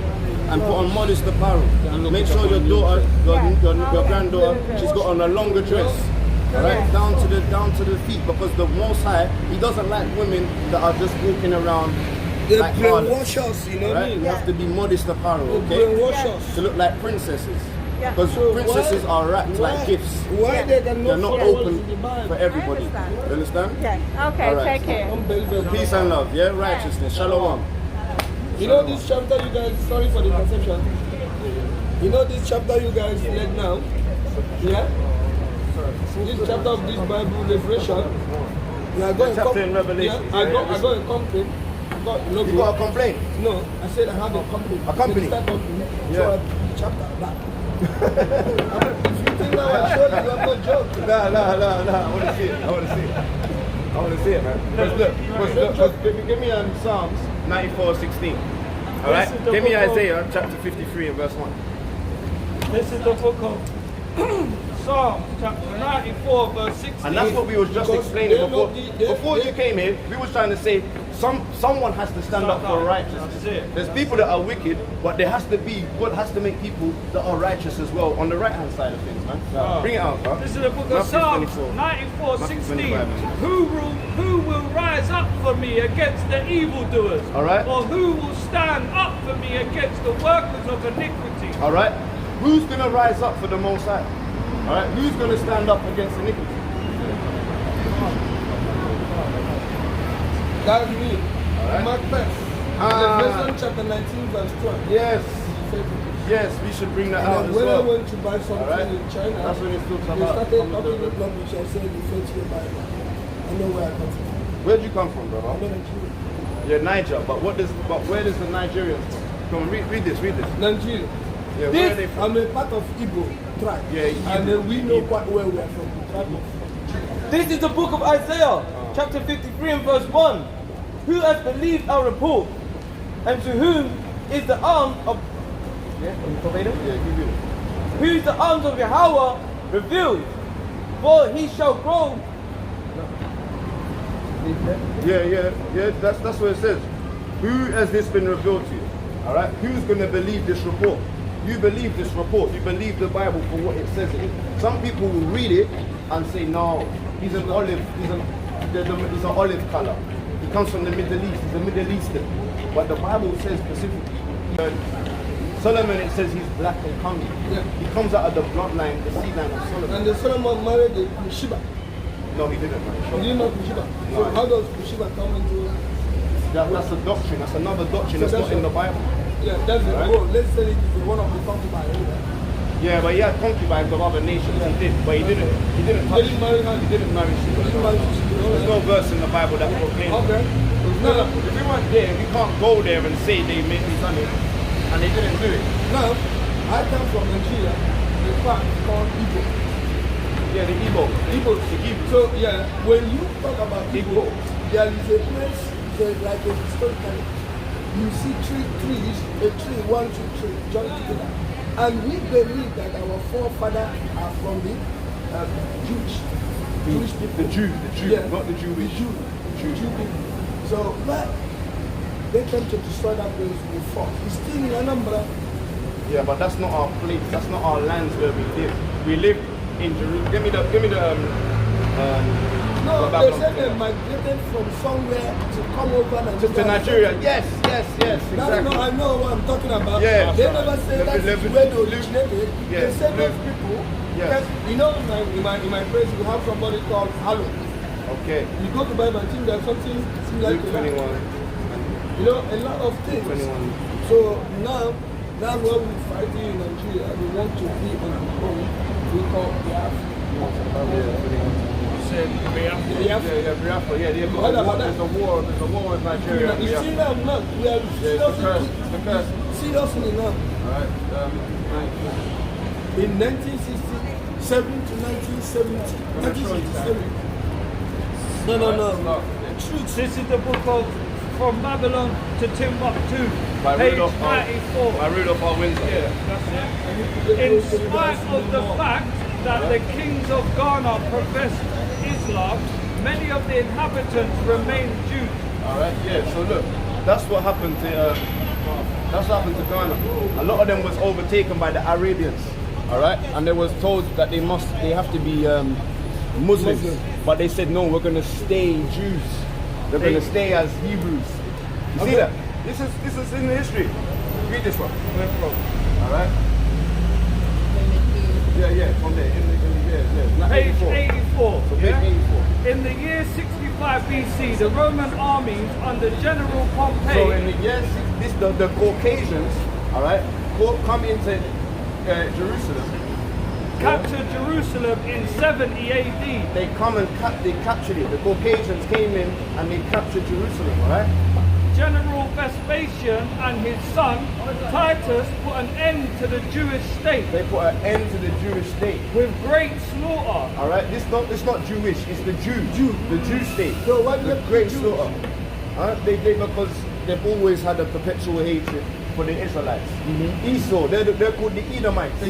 and put on modest apparel. Make sure your daughter, your granddaughter, she's got on a longer dress, all right, down to the feet, because the Most High, He doesn't like women that are just walking around They like harlots. brainwash us, you know what I Right? mean? You have to be modest apparel, They okay, brainwash us. to look like princesses, Yeah. because So princesses why- are wrapped like why- gifts. Why Yeah. they cannot They're not follow open what's in the Bible? for everybody. I understand. You understand? Yeah. Okay, All right. take care. Unbelievable. Peace and love, yeah, righteousness, shalom. You know this chapter you guys, sorry for the conception. You know this chapter you guys read now? Yeah? This chapter of this Bible revelation. You are going Chapter in Revelation. Yeah, I got a complaint. I got logo. You got a complaint? No, I said I have a company. A company? Company. Yeah. So I chapter back. If you think now I showed you, I'm not joking. No. I want to see it. I want to see it, man. Because give me Psalms 94:16. All right. This is the Give me book of- Isaiah chapter 53 and verse 1. This is the book of Psalms, chapter 94, verse 16. And that's what we was just Because explaining they're before. not the- Before you came here, we was trying to say someone has to stand up for righteousness. That's it. There's people that are wicked, but there has to be God has to make people that are righteous as well on the right hand side of things, man. Bring it out, bro. This is the book of Matthew Psalms 24. 94, Matthew 16. 25, man. Who will rise up for me against the evildoers? All right. Or who will stand up for me against the workers of iniquity? All right. Who's gonna rise up for the Most High? All right. Who's gonna stand up against iniquity? That's me. Alright. Mark first. Revelation chapter 19 verse 12. Yes. He said it. Yes. We should bring that out And as when I well. went to buy something Alright. in China, That's when it talks they about. started talking with rubbish. I said, refer to your Bible. I know where I come from. Where'd you come from, I'm brother? not Nigerian. You're Niger, but where does the Nigerians come? Come on, read this. Nigeria. Yeah, where are they from? I'm a part of Igbo tribe. Yeah, and Igbo. we know quite well we are from the tribe of. This is the book of Isaiah, chapter 53 and verse 1. Who has believed our report? And to whom is the arm of... Yeah, verbatim? Yeah, give it. Who is the arms of Yahweh revealed? For he shall grow... Yeah. That's what it says. Who has this been revealed to you? All right? Who's going to believe this report? You believe this report. You believe the Bible for what it says. Some people will read it and say, no, he's an olive. He's an olive color. He comes from the Middle East. He's a Middle Eastern. But the Bible says specifically, Solomon, it says he's black and comely. Yeah. He comes out of the bloodline, the seed line of Solomon. And the Solomon married the Sheba. No, he didn't, man. He didn't marry Sheba. So how does Sheba come into? That's a doctrine. That's another doctrine. So that's not in the Bible. Yeah, that's it. Right. Well, let's say it is one of the concubines. Yeah, but he had concubines of other nations. He did, but he didn't. He didn't touch. He didn't marry her. He didn't marry Sheba. He didn't marry Sheba. There's no verse in the Bible that proclaims. Okay. No, if we weren't there, we can't go there and say they made me done it, and they didn't do it. Now, I come from Nigeria. The fact called Igbo. Yeah, the Igbo. Igbo. The Igbo. So yeah, when you talk about Igbo, there is a place, there's like a historical. You see trees, a tree, 1, 2, 3, joined together. And we believe that our forefathers are from the Jewish people. The Jew, Yeah. not the Jewish. The Jew people. So, but they came to destroy that place with force. It's still in Anambra. Yeah, but that's not our place. That's not our lands where we live. We live in Jerusalem. Give me the No, the they Babylon. said they migrated from somewhere to come over To Nigeria. Yes, exactly. I know what I'm talking about. Yeah. They never say that's where they originated. Yeah. They said those people. Yeah. Because, you know, in my place, we have somebody called Hallow. Okay. You go to Bible and think there's something similar Luke to that. 21. You know, a lot of things. 21. So now, that's what we're fighting in Nigeria. We want to be on our own. We call Biafra. Biafra. Yeah, there's a war with Nigeria. You see now, we are seriously now. Alright, In 1967 to 1970. 1967. No. Truth. This is the book of From Babylon to Timbuktu, By page Rudolph 94. By Rudolph R. Windsor. Yeah, that's it. In spite of the fact that the kings of Ghana professed Islam, many of the inhabitants remained Jews. Alright, yeah, so look, that's what happened to Ghana. A lot of them was overtaken by the Arabians. Alright? And they was told that they have to be Muslims. But they said no, we're gonna stay Jews. They're gonna stay as Hebrews. You see that? This is in the history. Read this one. Alright? Yeah, from there. Page 84. So yeah? page 84. In the year 65 BC, the Roman armies under General Pompey. So in the years, the Caucasians, alright, come into Jerusalem. Captured Jerusalem in 70 AD. They come and they captured it. The Caucasians came in and they captured Jerusalem, alright? General Vespasian and his son Titus put an end to the Jewish state They put an end to the Jewish state. with great slaughter. Alright, it's not Jewish, it's the the Jew state. So what The great slaughter. Because they've always had a perpetual hatred for the Israelites. Esau, they're called the Edomites.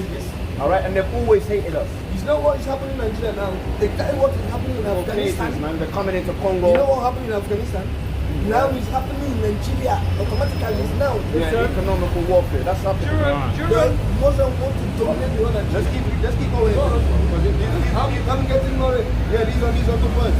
Alright, and they've always hated us. You know what is happening in Nigeria now? The guy what is happening in Afghanistan. Caucasians, man, they're coming into Congo. You know what happened in Afghanistan? Now it's happening in Nigeria. Automatically it's now. Yeah, economical warfare. That's happening. The Muslims want to dominate the other. Let's keep going. I'm getting worried. Yeah, these are good words.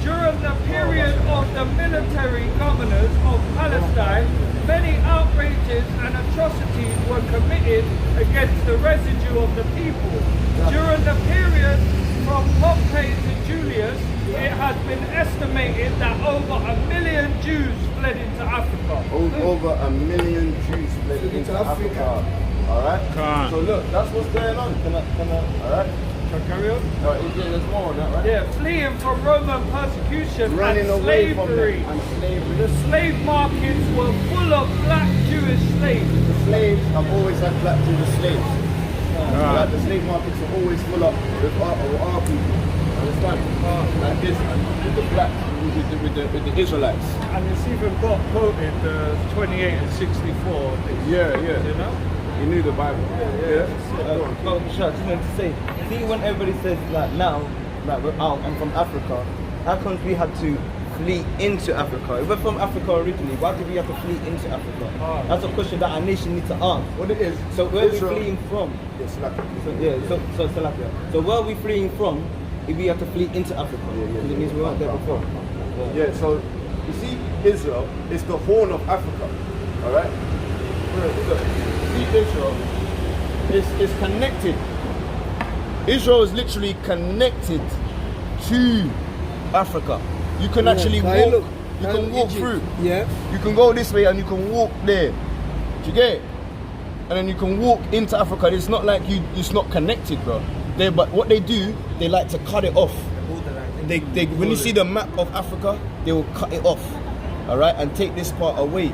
During the period of the military governors of Palestine, many outrages and atrocities were committed against the residue of the people. During the period from Pompey to Julius, it has been estimated that over 1 million Jews fled into Africa. Over 1 million Jews fled into Africa. Alright? So look, that's what's going on. Can I alright? Carry on? There's more on that, right? Yeah, fleeing from Roman persecution Running and away from slavery. them. And slavery. The slave markets were full of black Jewish slaves. The slaves have always had black Jewish slaves. Like the slave markets are always full up with our people. Understand? Like this, with the black, with the Israelites. And it's even got quoted 28 and 64. Yeah. You know? You knew the Bible. Yeah. I just wanted to say, see when everybody says like now, like I'm from Africa, how comes we had to flee into Africa? If we're from Africa originally, why did we have to flee into Africa? That's a question that our nation needs to ask. What it is? So where are we Israel- fleeing from? Yes, like So Salakia. So where are we fleeing from if we have to flee into Africa? Because it means we weren't there before. Yeah, so you see, Israel is the horn of Africa. All right? Look, see, Israel is connected. Israel is literally connected to Africa. You can actually Can walk. You Can can walk Egypt. through. Yeah. You can go this way and you can walk there. Do you get it? And then you can walk into Africa. It's not like it's not connected, bro. But what they do, they like to cut it off. They when you see the map of Africa, they will cut it off, all right, and take this part away.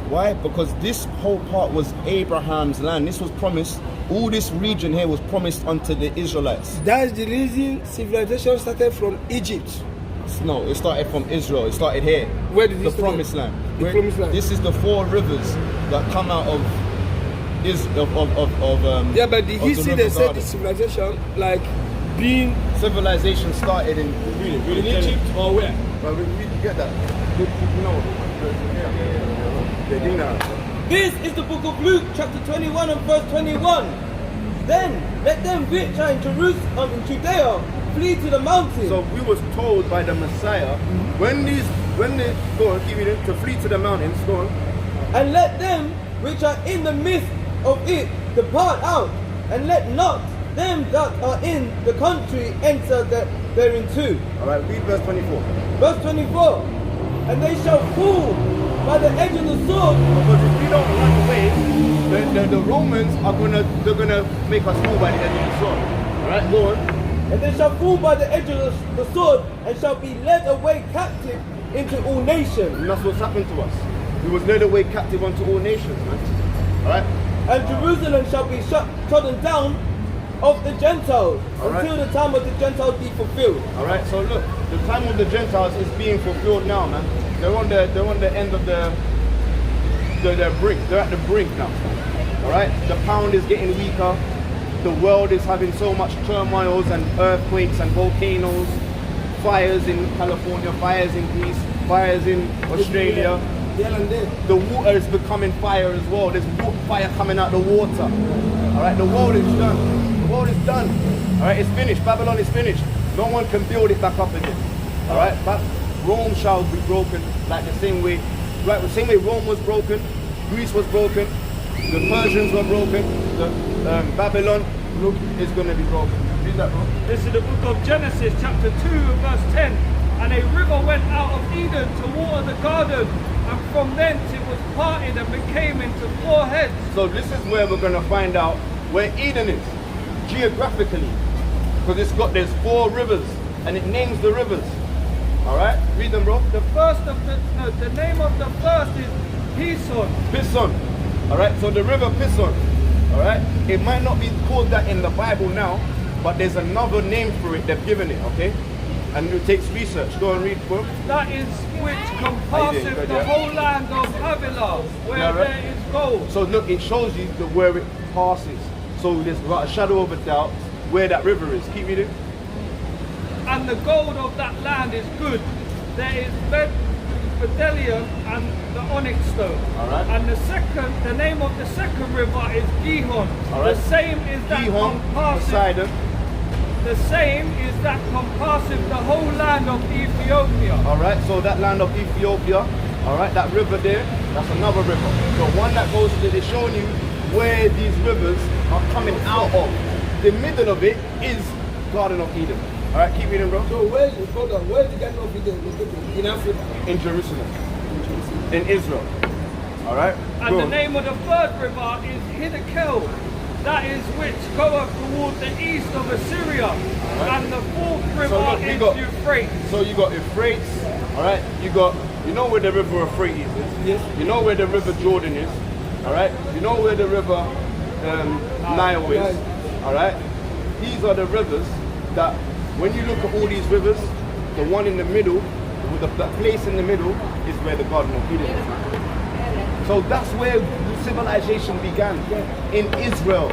Why? Because this whole part was Abraham's land. This was promised. All this region here was promised unto the Israelites. That's the reason civilization started from Egypt. No, it started from Israel. It started here. Where did the it start? promised land? The promised land. This is the 4 rivers that come out of Yeah, but the of the history river they said garden. the civilization like being Civilization started in in Egypt or where? But we get that. You know, they didn't know. This is the book of Luke, chapter 21 and verse 21. Then let them which are in Jerusalem, in Judea, flee to the mountains. So we was told by the Messiah when they go on, keep it to flee to the mountains. Go on. And let them which are in the midst of it depart out, and let not them that are in the country enter therein too. All right, read verse 24. Verse 24. And they shall fall by the edge of the sword. Because if we don't run away, the Romans they're gonna make us fall by the edge of the sword. All right, go on. And they shall fall by the edge of the sword, and shall be led away captive into all nations. And that's what's happened to us. We was led away captive unto all nations, man. All right. And Jerusalem shall be trodden down of the Gentiles, All right. until the time of the Gentiles be fulfilled. All right. So look, the time of the Gentiles is being fulfilled now, man. They're on the end of their brink. They're at the brink now. All right. The pound is getting weaker. The world is having so much turmoils and earthquakes and volcanoes, fires in California, fires in Greece, fires in Australia. Here and there. The water is becoming fire as well. There's fire coming out the water. All right, the world is done. The world is done. All right, it's finished. Babylon is finished. No one can build it back up again. All right, but Rome shall be broken like the same way. Right, the same way Rome was broken, Greece was broken, the Persians were broken, the Babylon is going to be broken. Read that, bro. This is the book of Genesis, chapter 2, verse 10. And a river went out of Eden to water the garden, and from thence it was parted and became into 4 heads. So this is where we're going to find out where Eden is, geographically. Because there's 4 rivers, and it names the rivers. All right, read them, bro. The name of the first is Pison. Pison. All right, so the river Pison. All right, it might not be called that in the Bible now, but there's another name for it. They've given it, okay? And it takes research. Go and read, bro. That is which compasseth the whole land of Havilah, where Yeah, right. there is gold. So look, it shows you where it passes. So there's without a shadow of a doubt where that river is. Keep reading. And the gold of that land is good. There is bdellium and the onyx stone. All right. And the name of the second river is Gihon. All right. The same is that Gihon, compasseth. Poseidon. The same is that compasseth the whole land of Ethiopia. All right, so that land of Ethiopia, all right, that river there, that's another river. The one that goes to, they're showing you where these rivers are coming out of. The middle of it is Garden of Eden. All right, keep reading, bro. So where's the Garden of Eden located? In Africa. In Jerusalem, in Israel. All right. And Go the on. name of the third river is Hiddekel. That is which goeth toward the east of Assyria. Right. And the fourth river So look, we is got- Euphrates. So you got Euphrates, all right. You know where the river Euphrates is. Yes. You know where the river Jordan is, all right. You know where the river Nile is, all right. These are the rivers that, when you look at all these rivers, the one in the middle, with the place in the middle, is where the Garden of Eden is. So that's where civilization began, in Israel,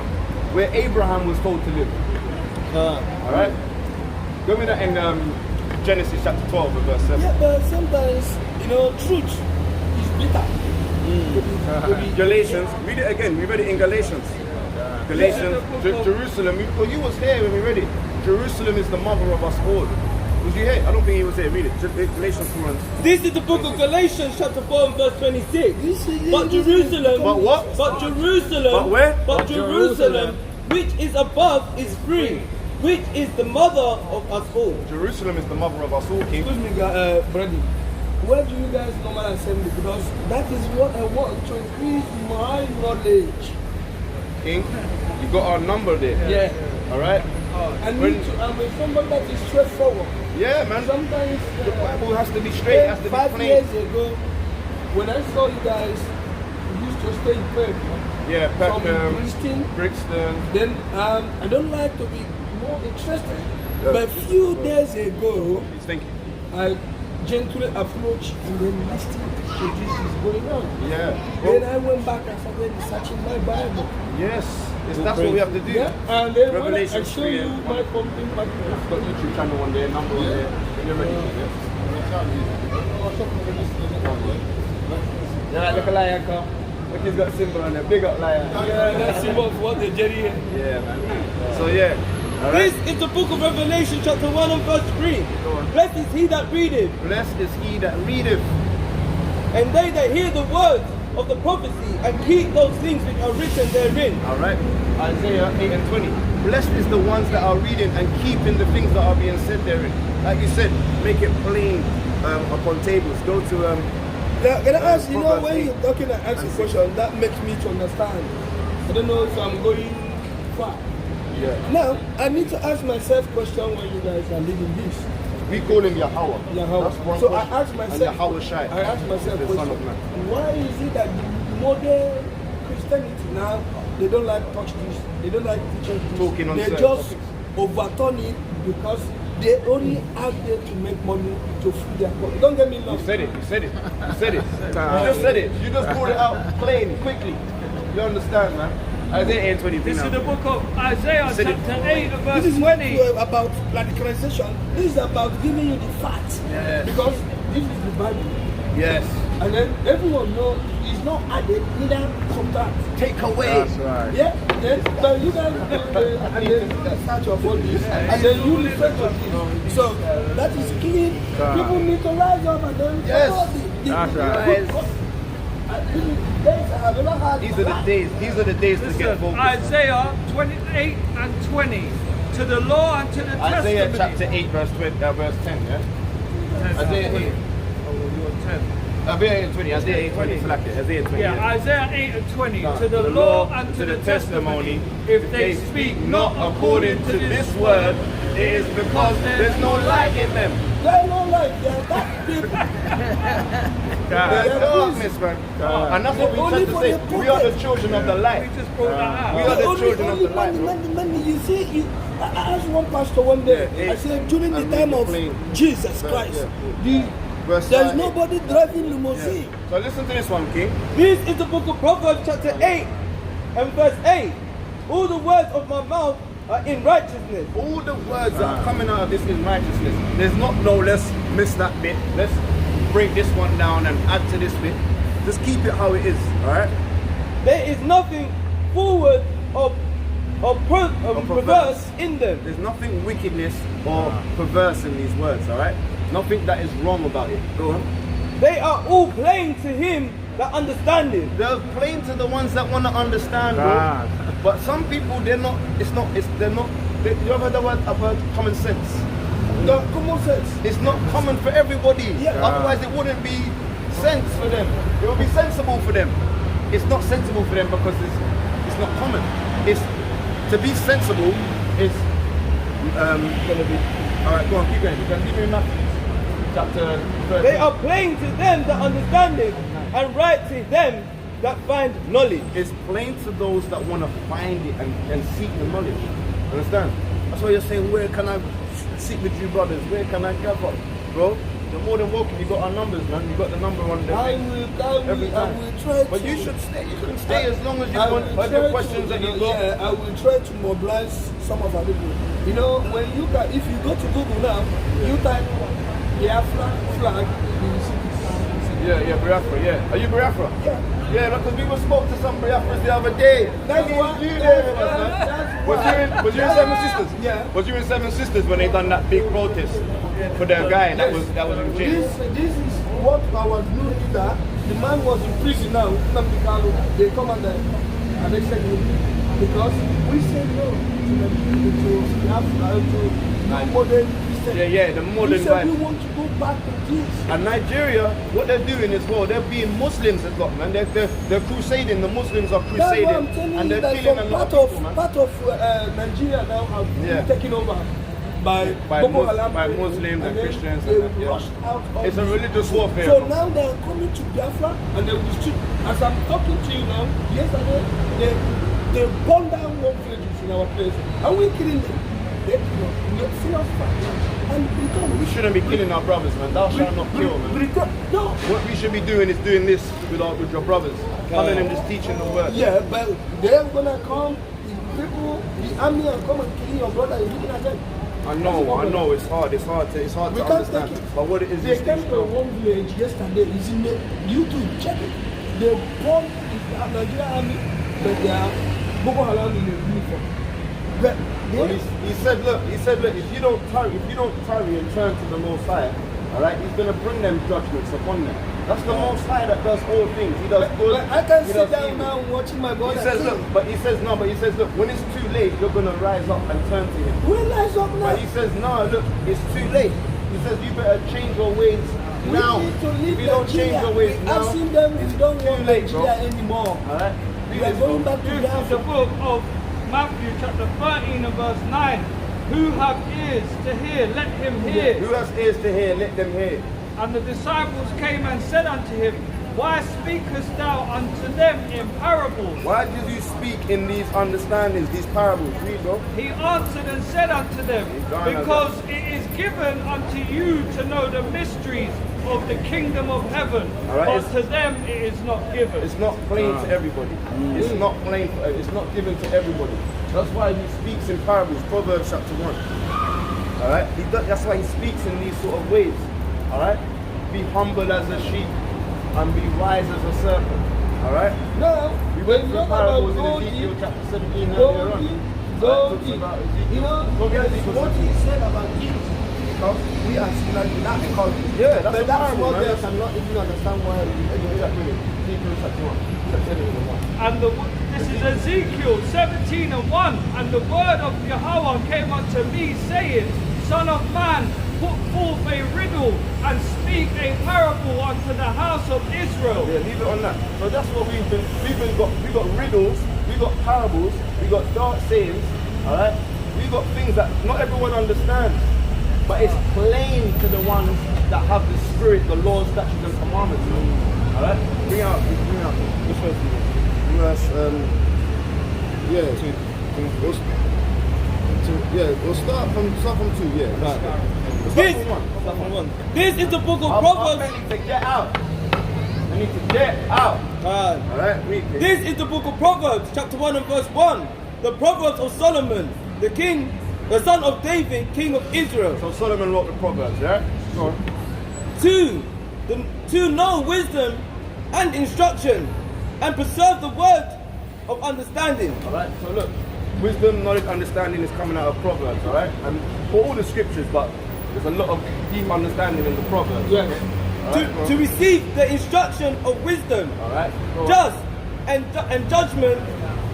where Abraham was told to live. All right. Go with that in Genesis chapter 12 and verse 7. Yeah, but sometimes, you know, truth is bitter. Galatians, read it again. We read it in Galatians. Galatians, Jerusalem. Well, you was here when we read it. Jerusalem is the mother of us all. Was you here? I don't think he was here. Read it. Galatians 4. This is the book of Galatians chapter 4 and verse 26. But Jerusalem, But what? But Jerusalem, But where? But Jerusalem, which is above, is free, which is the mother of us all. Jerusalem is the mother of us all, King. Excuse me, Brady. Where do you guys normally assemble? Because that is what I want to increase my knowledge. King, you got our number there. Yeah. All right. I need to. I'm somebody that is straightforward. Yeah, man. Sometimes The Bible has to be straight. It has to be 5 plain. years ago, when I saw you guys, you used to stay in Perth. Yeah, From Peckham, Brixton. Brixton. Then I don't like to be more interested. But a few days ago, Thank you. I gently approached and then listened to this is going on. Yeah. Then I went back and started researching my Bible. Yes. That's what we have to do. Yeah. And then when I Revelation show 3 you and my pumping, my I've got YouTube channel on there, number on there. When you're ready. Yeah, look a lion, come. Look, he's got a symbol on there. Big up lion. Yeah, that's symbol of what the Jerry. Yeah, man. So yeah. All right. This is the book of Revelation chapter 1 and verse 3. Blessed is he that readeth, Blessed is he that readeth. and they that hear the words of the prophecy, and keep those things which are written therein. All right. Isaiah 8 and 20. Blessed is the ones that are reading and keeping the things that are being said therein. Like you said, make it plain upon tables. Go to Can I ask, you know, Proverbs when 8. you're talking and asking question, that makes me to understand. I don't know if I'm going far. yeah. Now, I need to ask myself question when you guys are leading this. We call him Yahweh. Yahweh. That's one So question. I ask myself, And Yahweh Shai. I ask myself the Son of question, Man. why is it that modern Christianity now, they don't like touch this, they don't like teaching this, Talking on they certain just topics. overturn it because they only out there to make money to feed their pocket. Don't get me You wrong. said it. You said it. You said it. You just said it. You just pulled it out plain, quickly. You understand, man? Isaiah 8 20. This is the book of Isaiah Said it. chapter 8 and verse This is not 20. about radicalization. This is about giving you the facts. Yes. Because this is the Bible. Yes. And then everyone knows it's not added, neither subtract. Take away. That's right. Yeah, then but you guys do and then start of all this, and then you refer to this. So that is clean. People need to rise up and then Yes. follow That's the right. good. Days I have never had. These are the days. These are the days to get Listen, focused. Isaiah 28 and 20. To the law and to the Isaiah testimony. chapter 8 verse 10. Yeah. Isaiah 8. Oh, you're 10. Isaiah 20. Isaiah 8 20. Select it. Isaiah 20. Yeah, Isaiah 8 and 20. No, To the law and to the testimony. If they speak not according to this word, it is because there's no light in them. They don't like that. That people. There's darkness, man. And that's what we Only tend to for say. the We are the prophet. children of the light. We just brought that We out. are the children of the light, bro. Money. You see, I asked one pastor one day. Yeah, I said during the and time make it of plain. Jesus Christ, Verse there's 5. nobody driving limousine. So listen to this one, King. This is the book of Proverbs chapter 8 and verse 8. All the words of my mouth are in righteousness. All the words that are coming out of this is righteousness. There's not no let's miss that bit. Let's break this one down and add to this bit. Just keep it how it is, alright? There is nothing forward or perverse in them. There's nothing wickedness or perverse in these words, alright? Nothing that is wrong about it. Go on. They are all plain to him that understandeth. They're plain to the ones that want to understand, bro. Ah. But some people, they're not, you ever heard the word about common sense? The common sense. It's not common for everybody. Yeah. Otherwise, it wouldn't be sense for them. It would be sensible for them. It's not sensible for them because it's not common. It's to be sensible is gonna be. All right, go on, keep going. You can give me Matthew chapter 13. They are plain to them that understand it, and right to them that find knowledge. It's plain to those that want to find it and seek the knowledge. Understand? That's why you're saying, where can I seek with you, brothers? Where can I gather? Bro, You're more than welcome. You got our numbers, man. You got the number on there. I will try to. But you should stay. You can stay as long as you I want. will But try the questions to, that you know, got. yeah, I will try to mobilize some of our people. You know, when you can, if you go to Google now, you type Biafra flag, you will see this. Yeah, Biafra, yeah. Are you Biafra? Yeah. Yeah, because we were spoke to some Biafras the other day. That's Me why- and you that's there, why- man. that's Was why- you in Seven Sisters? Yeah. Was you in Seven Sisters when they done that big protest for their guy that was in jail? This is what our new leader, the man was in prison now, Nnamdi Kanu, they come and they said him because we said no to Biafra, to modern Christian. Yeah, the modern we said vibe. we want to go back to this. And Nigeria, what they're doing as well, they're being Muslims as well, man. They're crusading. The Muslims are That's why I'm crusading, telling and you they're that killing a some lot of people, man. part of Nigeria now have Yeah. been taken over by By Boko Haram, by Muslims and then Christians They and that, yeah. rushed out of It's a religious warfare. So now they are coming to Biafra and they will destroy. As I'm talking to you now, yesterday they burned down one village in our place. And we killing them. They kill us. We are serious fight. And We shouldn't be killing our brothers, man. Thou shalt not kill, man. No. What we should be doing is doing this with your brothers, coming and just teaching the word. Yeah, but they're gonna come, people, the army are come and kill your brother, you're looking at them. I know, it's hard to We can't understand. take it. But what it is, They these came things to one village yesterday, it's in the YouTube, check it. They bombed the Nigerian army, but they are Boko Haram in the uniform. But Well, they, he said, look, if you don't tarry and turn to the Most High, all right, he's going to bring them judgments upon them. That's the Most High that does all things. He does good. but I can he sit does down evil. now watching my He brother. says, kill. look, but he says, look, when it's too late, you're going to rise up and turn to him. We rise up now. But he says, no, look, it's too late. He says, you better change your ways now. We need to leave If you don't Nigeria. change your ways We now, asking them it's we don't too want late, bro. Nigeria anymore. All right? We are going back to This is the Biafra. book of Matthew chapter 13 and verse 9. Who have ears to hear, let him hear. Who has ears to hear, let them hear. And the disciples came and said unto him, Why speakest thou unto them in parables? Why did you speak in these understandings, these parables? Read, bro. He answered and said unto them, Because it is given unto you to know the mysteries of the kingdom of heaven, All right, but to them it is not given. It's not plain to everybody. It's not plain. It's not given to everybody. That's why he speaks in parables. Proverbs chapter 1. All right. That's why he speaks in these sort of ways. All right. Be humble as a sheep and be wise as a serpent. All right. Now, We when went you through talk about parables in go Ezekiel deep, chapter 17 go earlier on. deep, Right, go talks deep. about You Ezekiel. know, Go get that's Ezekiel what 17. he said about Jesus. Because we are still like that economy. Yeah, that's but a that's parable, what man. they cannot even understand why we Ezekiel chapter 1. Chapter 1. And this is Ezekiel 17 and 1. And the word of Yahweh came unto me, saying, Son of man, put forth a riddle and speak a parable unto the house of Israel. Yeah, leave it on that. So that's what we got riddles, we got parables, we got dark sayings, alright? We got things that not everyone understands. But it's plain to the ones that have the spirit, the laws, statutes and commandments. Alright? Bring out. Which verse is it? We'll start from 2, yeah. Right. We'll start from 1. This is the book of I Proverbs. need to get out. I need to get out. Alright, read it. This is the book of Proverbs, chapter 1 and verse 1. The Proverbs of Solomon, the king, the son of David, king of Israel. So Solomon wrote the Proverbs, yeah? Go on. To know wisdom and instruction, and preserve the word of understanding. Alright, so look, wisdom, knowledge, understanding is coming out of Proverbs, alright? And for all the scriptures, but there's a lot of deep understanding in the Proverbs. Yes. Okay? Alright, To receive the instruction of wisdom, Alright, go on. just and judgment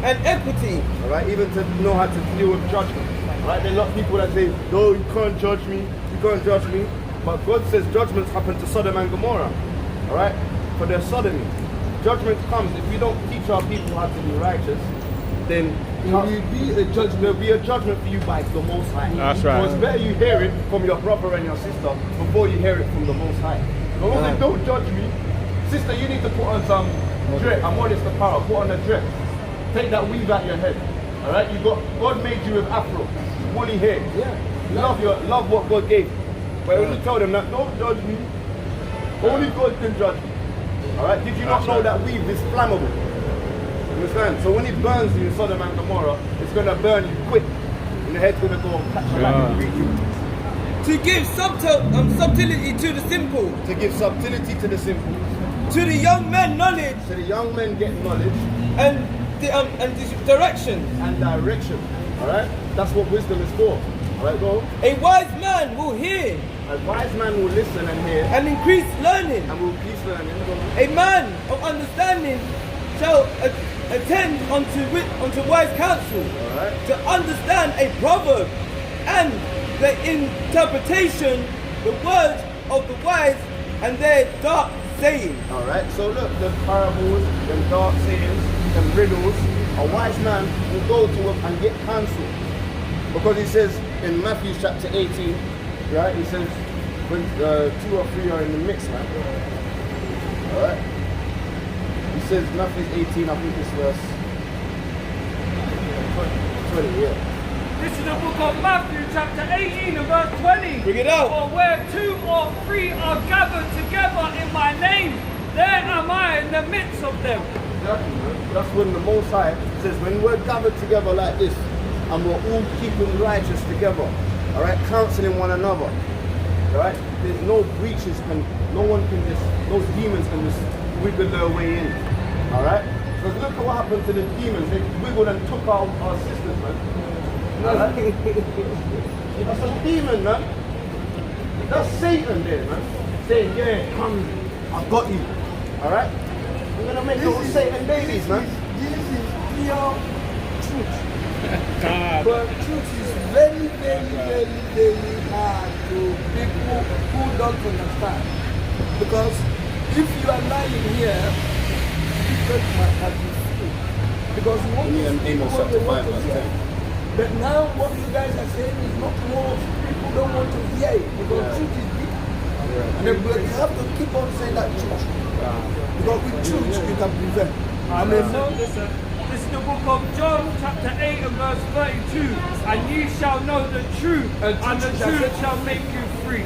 and equity. Alright, even to know how to deal with judgment. Alright, there are a lot of people that say, no, you can't judge me, you can't judge me. But God says judgments happen to Sodom and Gomorrah. Alright? For their sodomy. Judgment comes if we don't teach our people how to be righteous, then It will be a judgment. there'll be a judgment for you by the Most High. That's right. So it's better you hear it from your brother and your sister before you hear it from the Most High. The Lord said, don't judge me. Sister, you need to put on some drip. I'm honest the power. Put on a drip. Take that weave out your head. Alright? God made you with afro. Woolly hair. Yeah. Love what God gave. But when you tell them that, don't judge me, only God can judge me. Alright? Did you not know that weed is flammable? Understand? So when it burns you in Sodom and Gomorrah, it's going to burn you quick. And the head's going to go and catch you and reach you. To give subtlety to the simple. To give subtlety to the simple. To the young men knowledge. So the young men get knowledge. And direction. And direction. Alright? That's what wisdom is for. Alright, go. A wise man will hear. A wise man will listen and hear. And increase learning. And will increase learning. A man of understanding shall attend unto wise counsel. Alright. To understand a proverb and the interpretation, the words of the wise and their dark sayings. Alright, so look, the parables, the dark sayings, the riddles, a wise man will go to them and get counsel. Because he says in Matthew chapter 18, right, he says when 2 or 3 are in the mix, man. Alright? He says Matthew 18, I think it's verse 20, yeah. This is the book of Matthew, chapter 18 and verse 20. Bring it out. For where 2 or 3 are gathered together in my name, there am I in the midst of them. Exactly, man. That's when the Most High says, when we're gathered together like this, and we're all keeping righteous together, all right, counseling one another, all right, there's no breaches, no one can just, those demons can just wiggle their way in, all right? Because look at what happened to the demons. They wiggled and took our sisters, man. All right? That's a demon, man. That's Satan there, man. Saying, yeah, come, I've got you, all right? I'm gonna make those Satan babies, man. This is pure truth. But truth is very, very, very, very hard to people who don't understand. Because if you are lying here, people might have you fooled. Because what Amos what they chapter want 5 to verse hear. 10. But now what you guys are saying is not more, people don't want to hear it. Because truth is deep. And then but you have to keep on saying that truth. Because with truth you can prevent. So listen, this is the book of John, chapter 8 and verse 32. And ye shall know the truth, and the truth shall make you free.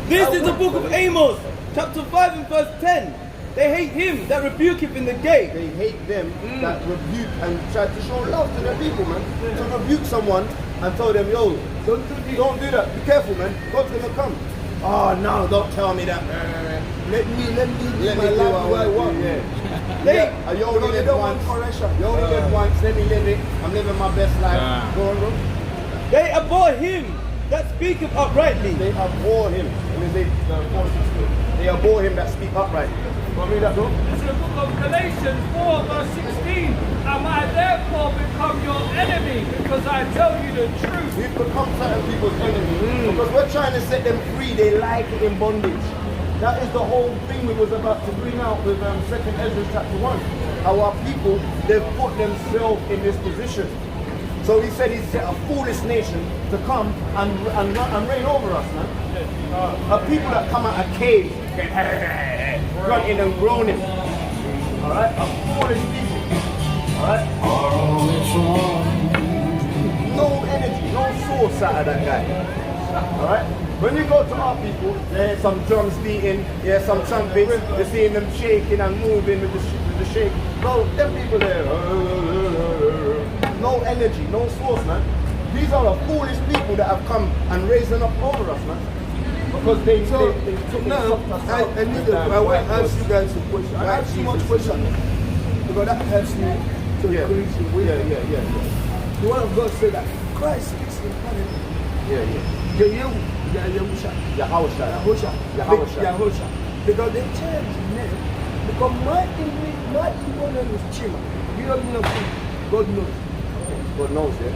This is the book of Amos, chapter 5 and verse 10. They hate him that rebuketh in the gate. They hate them that rebuke and try to show love to their people, man. To rebuke someone and tell them, yo, don't do that. Be careful, man. God's gonna come. Oh no, don't tell me that. Let me Let my me do life what I want. They, You only live once. You only live once. Let me live it. I'm living my best life. Go on, bro. they abhor him that speaketh uprightly. They abhor him. They abhor him that speak upright. Want me that, bro? This is the book of Galatians 4 verse 16. Am I therefore become your enemy because I tell you the truth? We've become certain people's enemy because we're trying to set them free. They like it in bondage. That is the whole thing we was about to bring out with 2nd Ezra chapter 1. How our people, they've put themselves in this position. So he said he set a foolish nation to come and reign over us, man. A people that come out of caves, grunting and groaning. Alright? A foolish people. Alright? No energy, no source out of that guy. Alright? When you go to our people, there's some drums beating, there's some trumpets, you're seeing them shaking and moving with the shake. No, them people there. No energy, no source, man. These are the foolish people that have come and raising up over us, man. Because they took now, I need to, I want to ask you guys a question. I ask you much question because that helps me to increase your wisdom. Yeah. The word of God said that Christ speaks in parable. Yahusha. Because they changed the name. Because my Igbo name is Chima. You don't know God knows. God knows, yeah?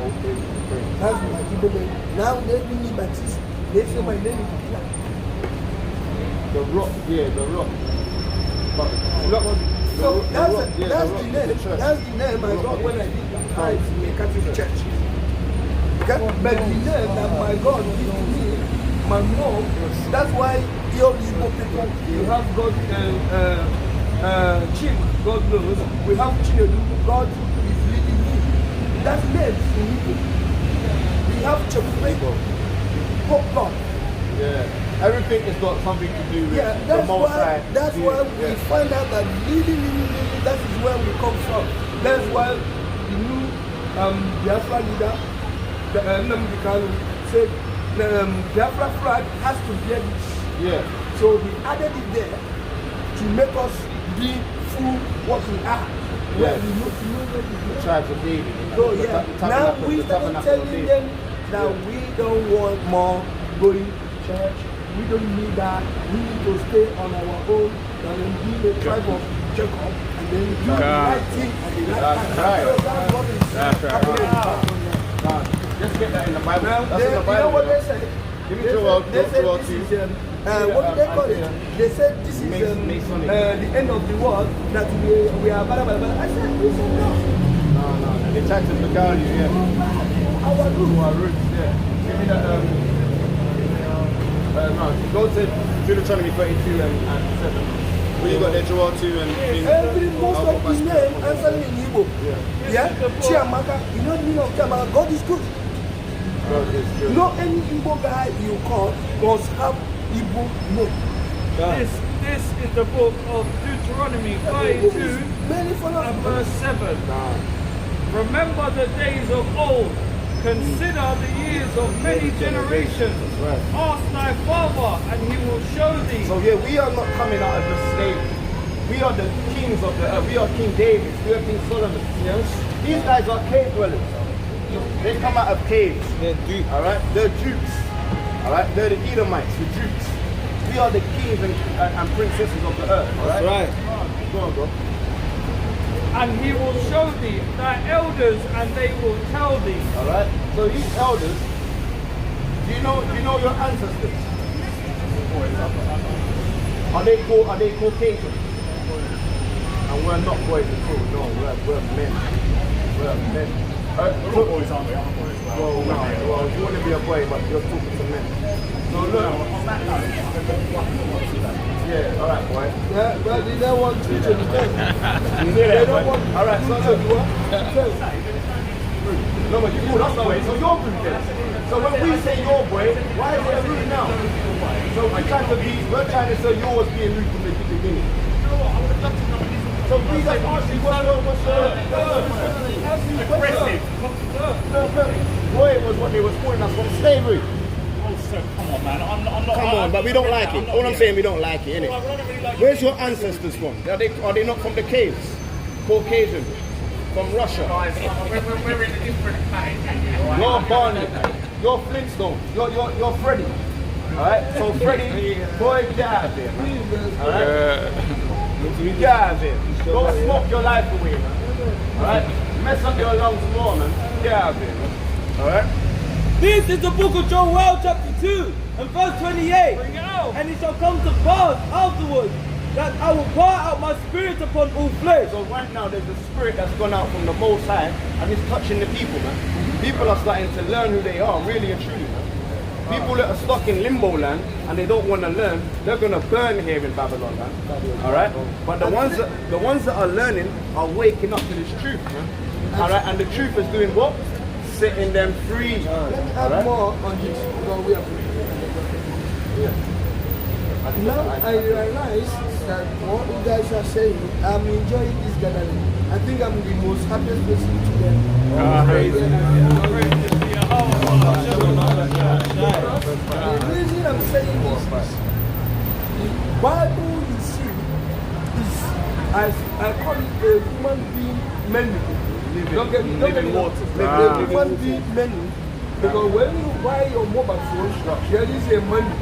Okay. That's my Igbo name. Now they give me Baptist. They say my name is Kila. The rock, the rock. So that's the name. That's the name I got when I did the tithes in the Catholic Church. Okay? But the name that my God gave to me, my mom, that's why all these people, you have God Chim, God knows. We have Chinedu, God is leading me. That's names in Igbo. The have checkmate, pop block. Yeah. Everything has got something to do with Yeah, the Most High. that's why we find out that really, that is where we come from. That's why the new Biafra leader, Nnamdi Kanu, said Biafra flag has to be this. Yeah. So he added it there to make us be full what we are. Yeah. We know where we The go. tribes of David. So yeah, now we started telling them that we don't want more going church. We don't need that. We need to stay on our own and then be a tribe of Jacob and then do the right thing and the right That's time. right. So that's what is happening. Just get that in the Bible. Now, That's in the you know Bible. what they said? Give me They Joel, said Joel this 2. is, what did they call it? They said this is Masonic. the end of the world, that we are blah, blah, blah. I said, we said no. No. They tried to beguile you, yeah. Our roots. Our roots, yeah. Give me that, no, go to Deuteronomy 32 and 7. Where you got there, Joel 2 and 3. Most of his name answering in Igbo. Yeah? Chiamaka, you know the meaning of Chiamaka? God is good. God is good. No any Igbo guy you call must have Igbo name. This is the book of Deuteronomy 32 Many followers. and verse 7. Remember the days of old. Consider the years of many generations. Ask thy father, and he will show thee. So yeah, we are not coming out of the slavery. We are the kings of the earth. We are King David. We are King Solomon. Yes. These guys are cave dwellers. They come out of caves. They're Dukes. Alright? They're Dukes. Alright? They're the Edomites, the Dukes. We are the kings and princesses of the earth. Alright? Right. Go on, bro. And he will show thee thy elders, and they will tell thee. Alright? So these elders, do you know your ancestors? Are they Caucasian? And we're not boys at all, no, we're men. We're men. We're boys, aren't we? I'm boys. Well, no, well, you want to be a boy, but you're talking to men. So look. Yeah, alright, boy. Yeah, but they don't want to teach anything. They don't want. Alright, so look. No, but you call us boy, so you're rude then. So when we say your boy, why is it rude now? So we're trying to say yours being rude from the beginning. So please ask me what's aggressive. Boy was what they was calling us from slavery. Come on, man. I'm not. Come on, but we don't like it. All I'm saying, we don't like it, innit? Where's your ancestors from? Are they not from the caves? Caucasian? From Russia? We're in a different category. You're Barney. You're Flintstone. You're Freddy. Alright? So Freddy, boy, get out of here, man. Alright? Get out of here. Go smoke your life away, man. Alright? Mess up your lungs more, man. Get out of here, man. Alright? This is the book of Joel chapter 2 and verse 28. Bring it out. And it shall come to pass afterwards that I will pour out my spirit upon all flesh. So right now there's a spirit that's gone out from the Most High and it's touching the people, man. People are starting to learn who they are, really and truly, man. People that are stuck in limbo land and they don't want to learn, they're going to burn here in Babylon, man. Alright? But the ones that are learning are waking up to this truth, man. Alright? And the truth is doing what? Setting them free. Let's add more on this because we are Now I realize that what you guys are saying, I'm enjoying this gathering. I think I'm the most happiest person today. The reason I'm saying this is the Bible you see is, as I call it, a human being menu. Don't get me wrong. A human being menu. Because when you buy your mobile phone, there is a menu.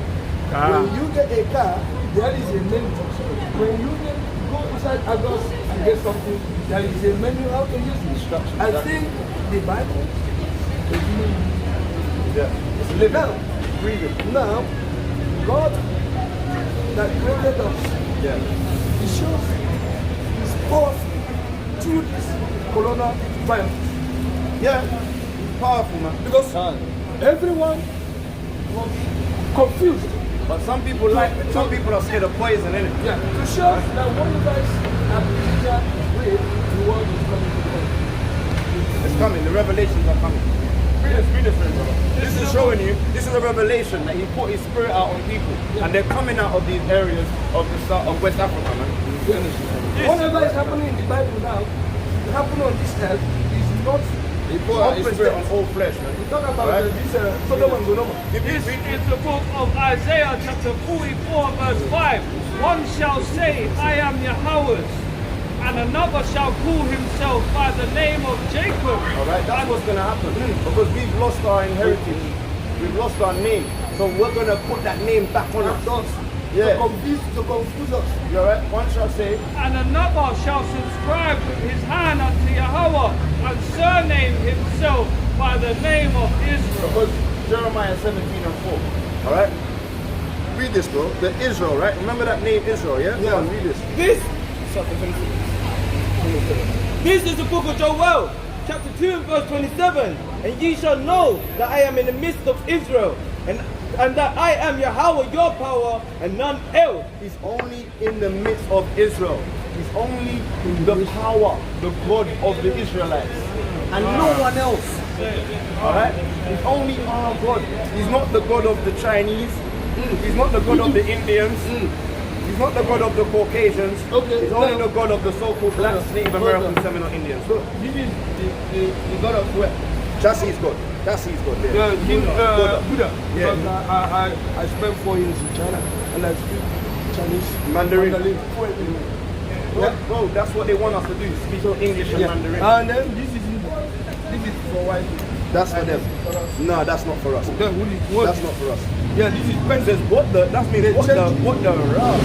When you get a car, there is a menu. When you go inside Agos and get something, there is a menu how to use instructions. I think the Bible is It's living. now, now, God that created us, He shows His powerful through this coronavirus. Yeah. Powerful, man. Because everyone was confused. But some people are scared of poison, innit? Yeah, to show that when you guys are with, the world is coming to an end. It's coming. The revelations are coming. Yes, read the friend, brother. This is showing you, this is a revelation that he put his spirit out on people. And they're coming out of these areas of the south of West Africa, man. Whatever is happening in the Bible now, it happened on this earth is not. He put out his spirit on all flesh, man. We talk about this Sodom and Gomorrah. This is the book of Isaiah chapter 44 verse 5. One shall say, I am Yahweh's, and another shall call himself by the name of Jacob. Alright, that's what's going to happen. Because we've lost our inheritance. We've lost our name. So we're going to put that name back on us. Yeah. To confuse us. You alright? One shall say, And another shall subscribe with his hand unto Yahweh, and surname himself by the name of Israel. because Jeremiah 17 and 4. Alright? Read this, bro. The Israel, right? Remember that name Israel, yeah? Yeah. Come on, read this. This is the book of Joel, chapter 2 and verse 27. And ye shall know that I am in the midst of Israel, and that I am Yahweh, your power, and none else. He's only in the midst of Israel. He's only the power, the God of the Israelites. And no one else. Alright? He's only our God. He's not the God of the Chinese. He's not the God of the Indians. He's not the God of the Caucasians. Okay, He's only now- the God of the so-called blacks, Native Americans, Seminole Indians. So, This is the God of where? that's his God. That's his God. There. Buddha. Yeah. Because I spent 4 years in China and I speak Chinese. Mandarin. fluently. Bro, that's what they want us to do. Speak English and Yeah. Mandarin. And then this is for white people. That's for them. No, that's not for us. Then what? That's not for us. Yeah, this is It pencil. says what the, that means what the rah.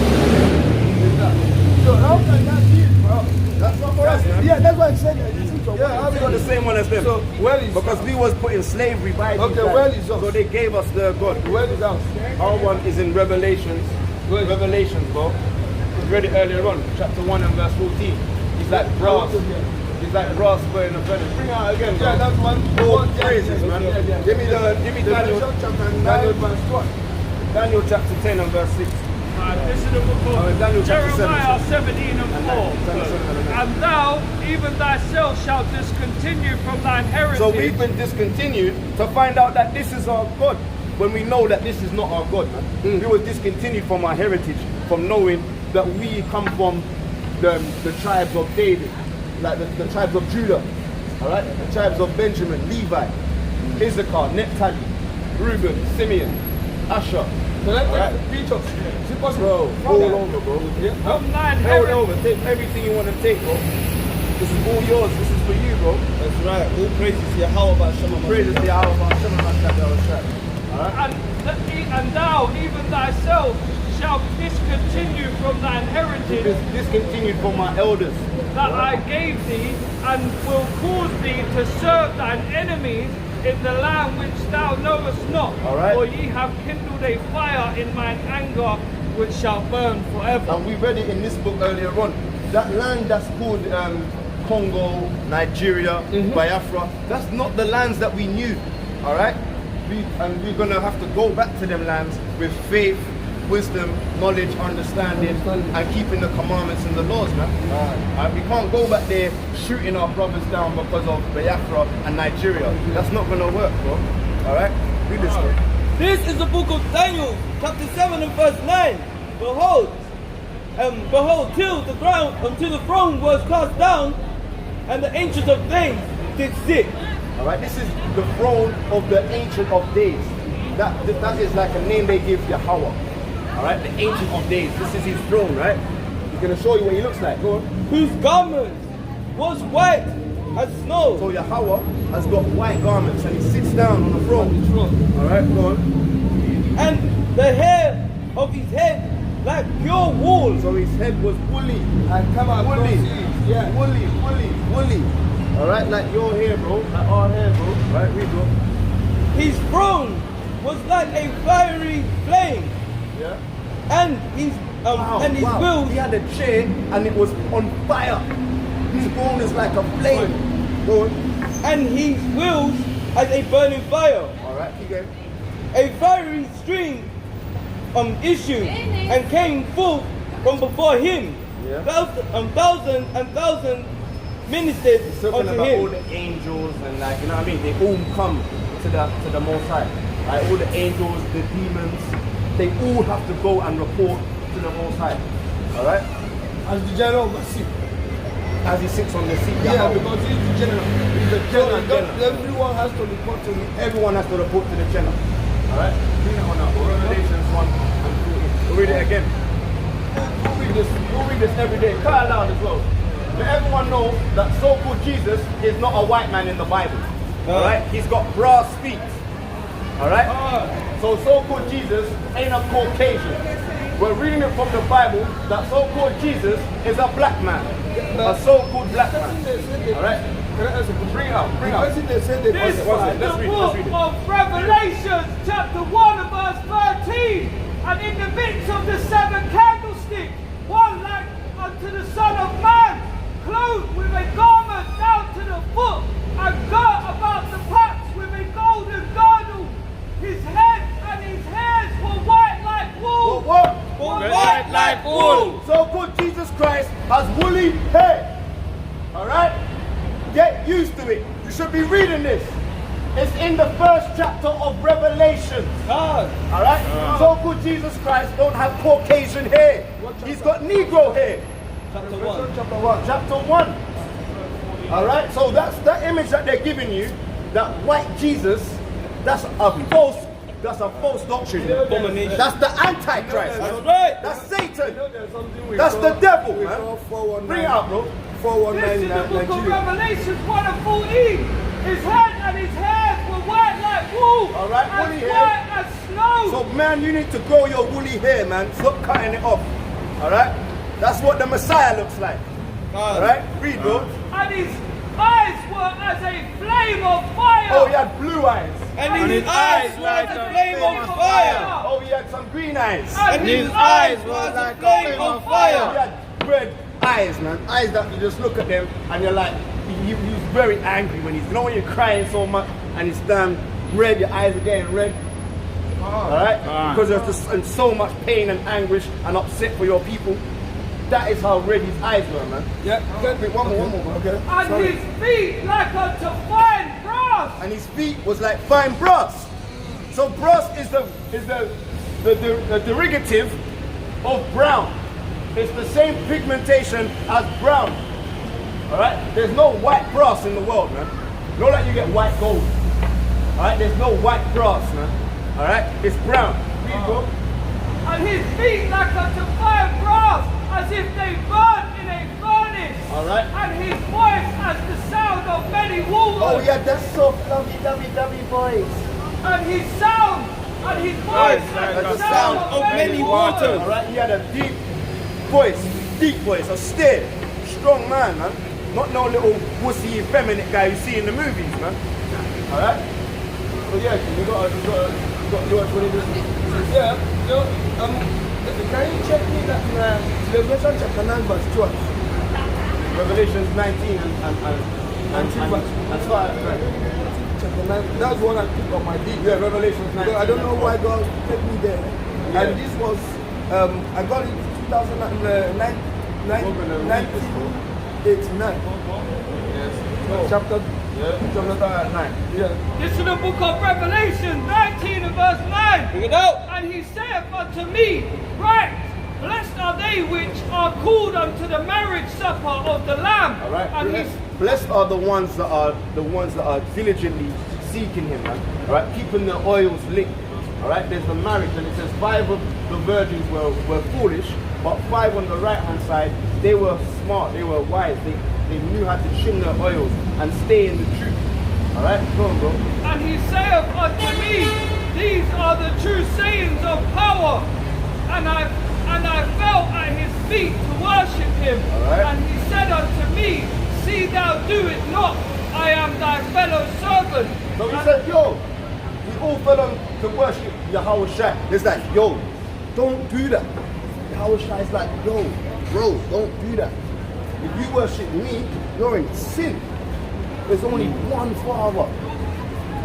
So how can that be, bro? That's not for us, man. Yeah, that's why I said that. This is for Yeah, how we got the same one as them? So where is Because we was put in slavery by these Okay, guys. where is us? So they gave us the God. where is ours? Our one is in Revelations. Where? Revelations, bro. We read it earlier on, chapter 1 and verse 14. He's like brass. He's like brass burning a furnace. Bring it out again, bro. Yeah, that's one. Oh, praises, man. Give me Daniel. Daniel verse 1. Daniel chapter 10 and verse 6. This is the book of Daniel chapter Jeremiah 17 and 4. Daniel 7 and 9. And thou, even thyself, shalt discontinue from thine heritage. So we've been discontinued to find out that this is our God. When we know that this is not our God, man. We were discontinued from our heritage, from knowing that we come from the tribes of David, like the tribes of Judah, all right? The tribes of Benjamin, Levi, Issachar, Naphtali, Reuben, Simeon, Asher. So let's Alright. take pictures. Is it Bro, possible? hold over, bro. From thine Hold heritage. over. Take everything you want to take, bro. This is all yours. This is for you, bro. That's right. All praises to Yahweh Shema. Praises to Yahweh, Hashem, Alright? And thou, even thyself, shalt discontinue from thine heritage Discontinued from my elders. that I gave thee, and will cause thee to serve thine enemies in the land which thou knowest not. Alright. For ye have kindled a fire in mine anger, which shall burn forever. And we read it in this book earlier on. That land that's called Congo, Nigeria, Biafra, that's not the lands that we knew. Alright? We're going to have to go back to them lands with faith, wisdom, knowledge, understanding, and keeping the commandments and the laws, man. We can't go back there shooting our brothers down because of Biafra and Nigeria. That's not going to work, bro. Alright? Read this, bro. This is the book of Daniel, chapter 7 and verse 9. Behold, till the throne was cast down, and the ancient of days did sit. Alright, this is the throne of the Ancient of Days. That is like a name they give Yahweh. Alright, the Ancient of Days. This is his throne, right? He's going to show you what he looks like. Go on. Whose garment was white as snow. So Yahweh has got white garments and he sits down on the throne. Alright, go on. And the hair of his head like pure wool. So his head was woolly. And come out. Woolly. Yeah. Woolly. Alright, like your hair, bro. Like our hair, bro. Right, read, bro. His throne was like a fiery flame, Yeah. and his wheels. He had a chair and it was on fire. His throne is like a flame. Go on. And his wheels as a burning fire. Alright, keep going. A fiery stream issued and came forth from before him. Yeah. Thousand ministered Talking unto about all him. the angels and like, you know what I mean? They all come to the Most High. Right? All the angels, the demons, they all have to go and report to the Most High. All right? As the general overseer. As he sits on the seat. Yeah, because he's the general. He's the general. Everyone has to report to him. Everyone has to report to the general. All right? Read it on up. Revelations 1 and 14. We'll read it again. We'll read this every day. Quite loud as well. Let everyone know that so-called Jesus is not a white man in the Bible. All right? He's got brass feet. All right? So so-called Jesus ain't a Caucasian. We're reading it from the Bible that so-called Jesus is a black man. A so-called black man. All right? Bring it up. Bring it up. This is the book of Revelation, chapter 1 and verse 13. And in the midst of the 7 candlesticks, one like unto the Son of Man, clothed with a garment down to the foot, and girt about the paps with a golden girdle. His head and his hairs were white like wool. White like wool. So-called Jesus Christ has woolly hair. All right? Get used to it. You should be reading this. It's in the first chapter of Revelation. All right? So-called Jesus Christ don't have Caucasian hair. He's got Negro hair. Chapter 1. Chapter 1. All right? So that's the image that they're giving you. That white Jesus, that's a false doctrine. That's the Antichrist. That's right. That's Satan. That's the devil, man. Bring it up, bro. 419 This is the book of Nigeria. Revelation 1 and 14. His head and his hairs were white like wool. All right, as woolly hair. white as snow. So, man, you need to grow your woolly hair, man. Stop cutting it off. All right? That's what the Messiah looks like. All right? Read, bro. And his eyes were as a flame of fire. Oh, he had blue eyes. And his eyes were like a flame of fire. Oh, he had some green eyes. And his eyes were like a flame of He fire. had red eyes, man. Eyes that you just look at them and you're like, he's very angry when you know when you're crying so much and it's damn red, your eyes are getting red. Alright? Because there's just in so much pain and anguish and upset for your people. That is how red his eyes were, man. Yeah, One more. Okay. And his feet like unto fine brass. And his feet was like fine brass. So brass is the derivative of brown. It's the same pigmentation as brown. Alright? There's no white brass in the world, man. Not like you get white gold. Alright? There's no white brass, man. Alright? It's brown. Read, bro. And his feet like unto fine brass, as if they burn in a furnace. Alright? And his voice as the sound of many waters. Oh yeah, that's soft, lovey voice. And his sound, and his voice as the sound of many waters. Alright, he had a deep voice, a steady, strong man, man. Not no little wussy, effeminate guy you see in the movies, man. Alright? So yeah, you got watch what he does. Yeah, can you check me that Revelation chapter 9 verse 12? Revelations 19 and start at 9. Chapter 9, that's one I put on my deed. Yeah, Revelations 19. I don't know why God put me there. Yeah. And this was, I got it in 1989. Yes. Chapter Chapter 9. Yeah. This is the book of Revelation 19 and verse 9. Bring it out. And he saith unto me, Right, blessed are they which are called unto the marriage supper of the Lamb. All right. And Blessed are the ones that are diligently seeking Him, man. All right, keeping the oils lit. All right. There's the marriage, and it says 5 of the virgins were foolish, but 5 on the right hand side, they were smart, they were wise, they knew how to trim their oils and stay in the truth. All right, go on, bro. And he saith unto me, These are the true sayings of power. And I fell at his feet to worship him. Alright. And he said unto me, See thou do it not. I am thy fellow servant. So he said, yo, we all fell on to worship Yahweh Shai. It's like, yo, don't do that. Yahweh Shai is like, yo, bro, don't do that. If you worship me, you're in sin. There's only one Father.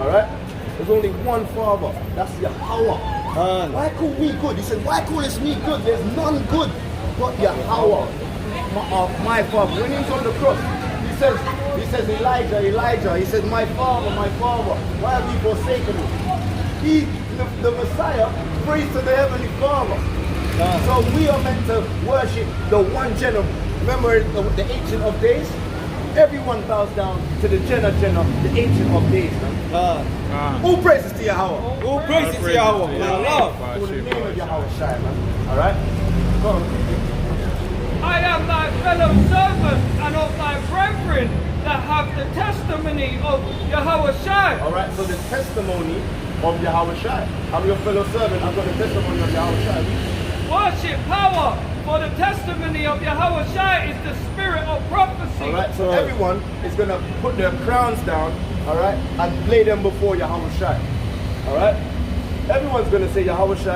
Alright? There's only one Father. That's Yahweh. Why call me good? He said, why call this me good? There's none good but Yahweh. My Father. When he was on the cross, he says, Elijah, Elijah. He says, my father, why have you forsaken me? He, the Messiah, prays to the Heavenly Father. So we are meant to worship the one Jenna. Remember the Ancient of Days? Everyone bows down to the Jenna, the Ancient of Days. Man. All praises to Yahweh. All praises to Yahweh. Allah. For the name of Yahweh Shai, man. Alright? Go on. I am thy fellow servant and of thy brethren that have the testimony of Yahweh Shai. Alright, so the testimony of Yahweh Shai. I'm your fellow servant. I've got the testimony of Yahweh Shai. Worship power, for the testimony of Yahweh Shai is the spirit of prophecy. Alright, so everyone is going to put their crowns down, alright, and lay them before Yahweh Shai. Alright? Everyone's going to say Yahweh Shai.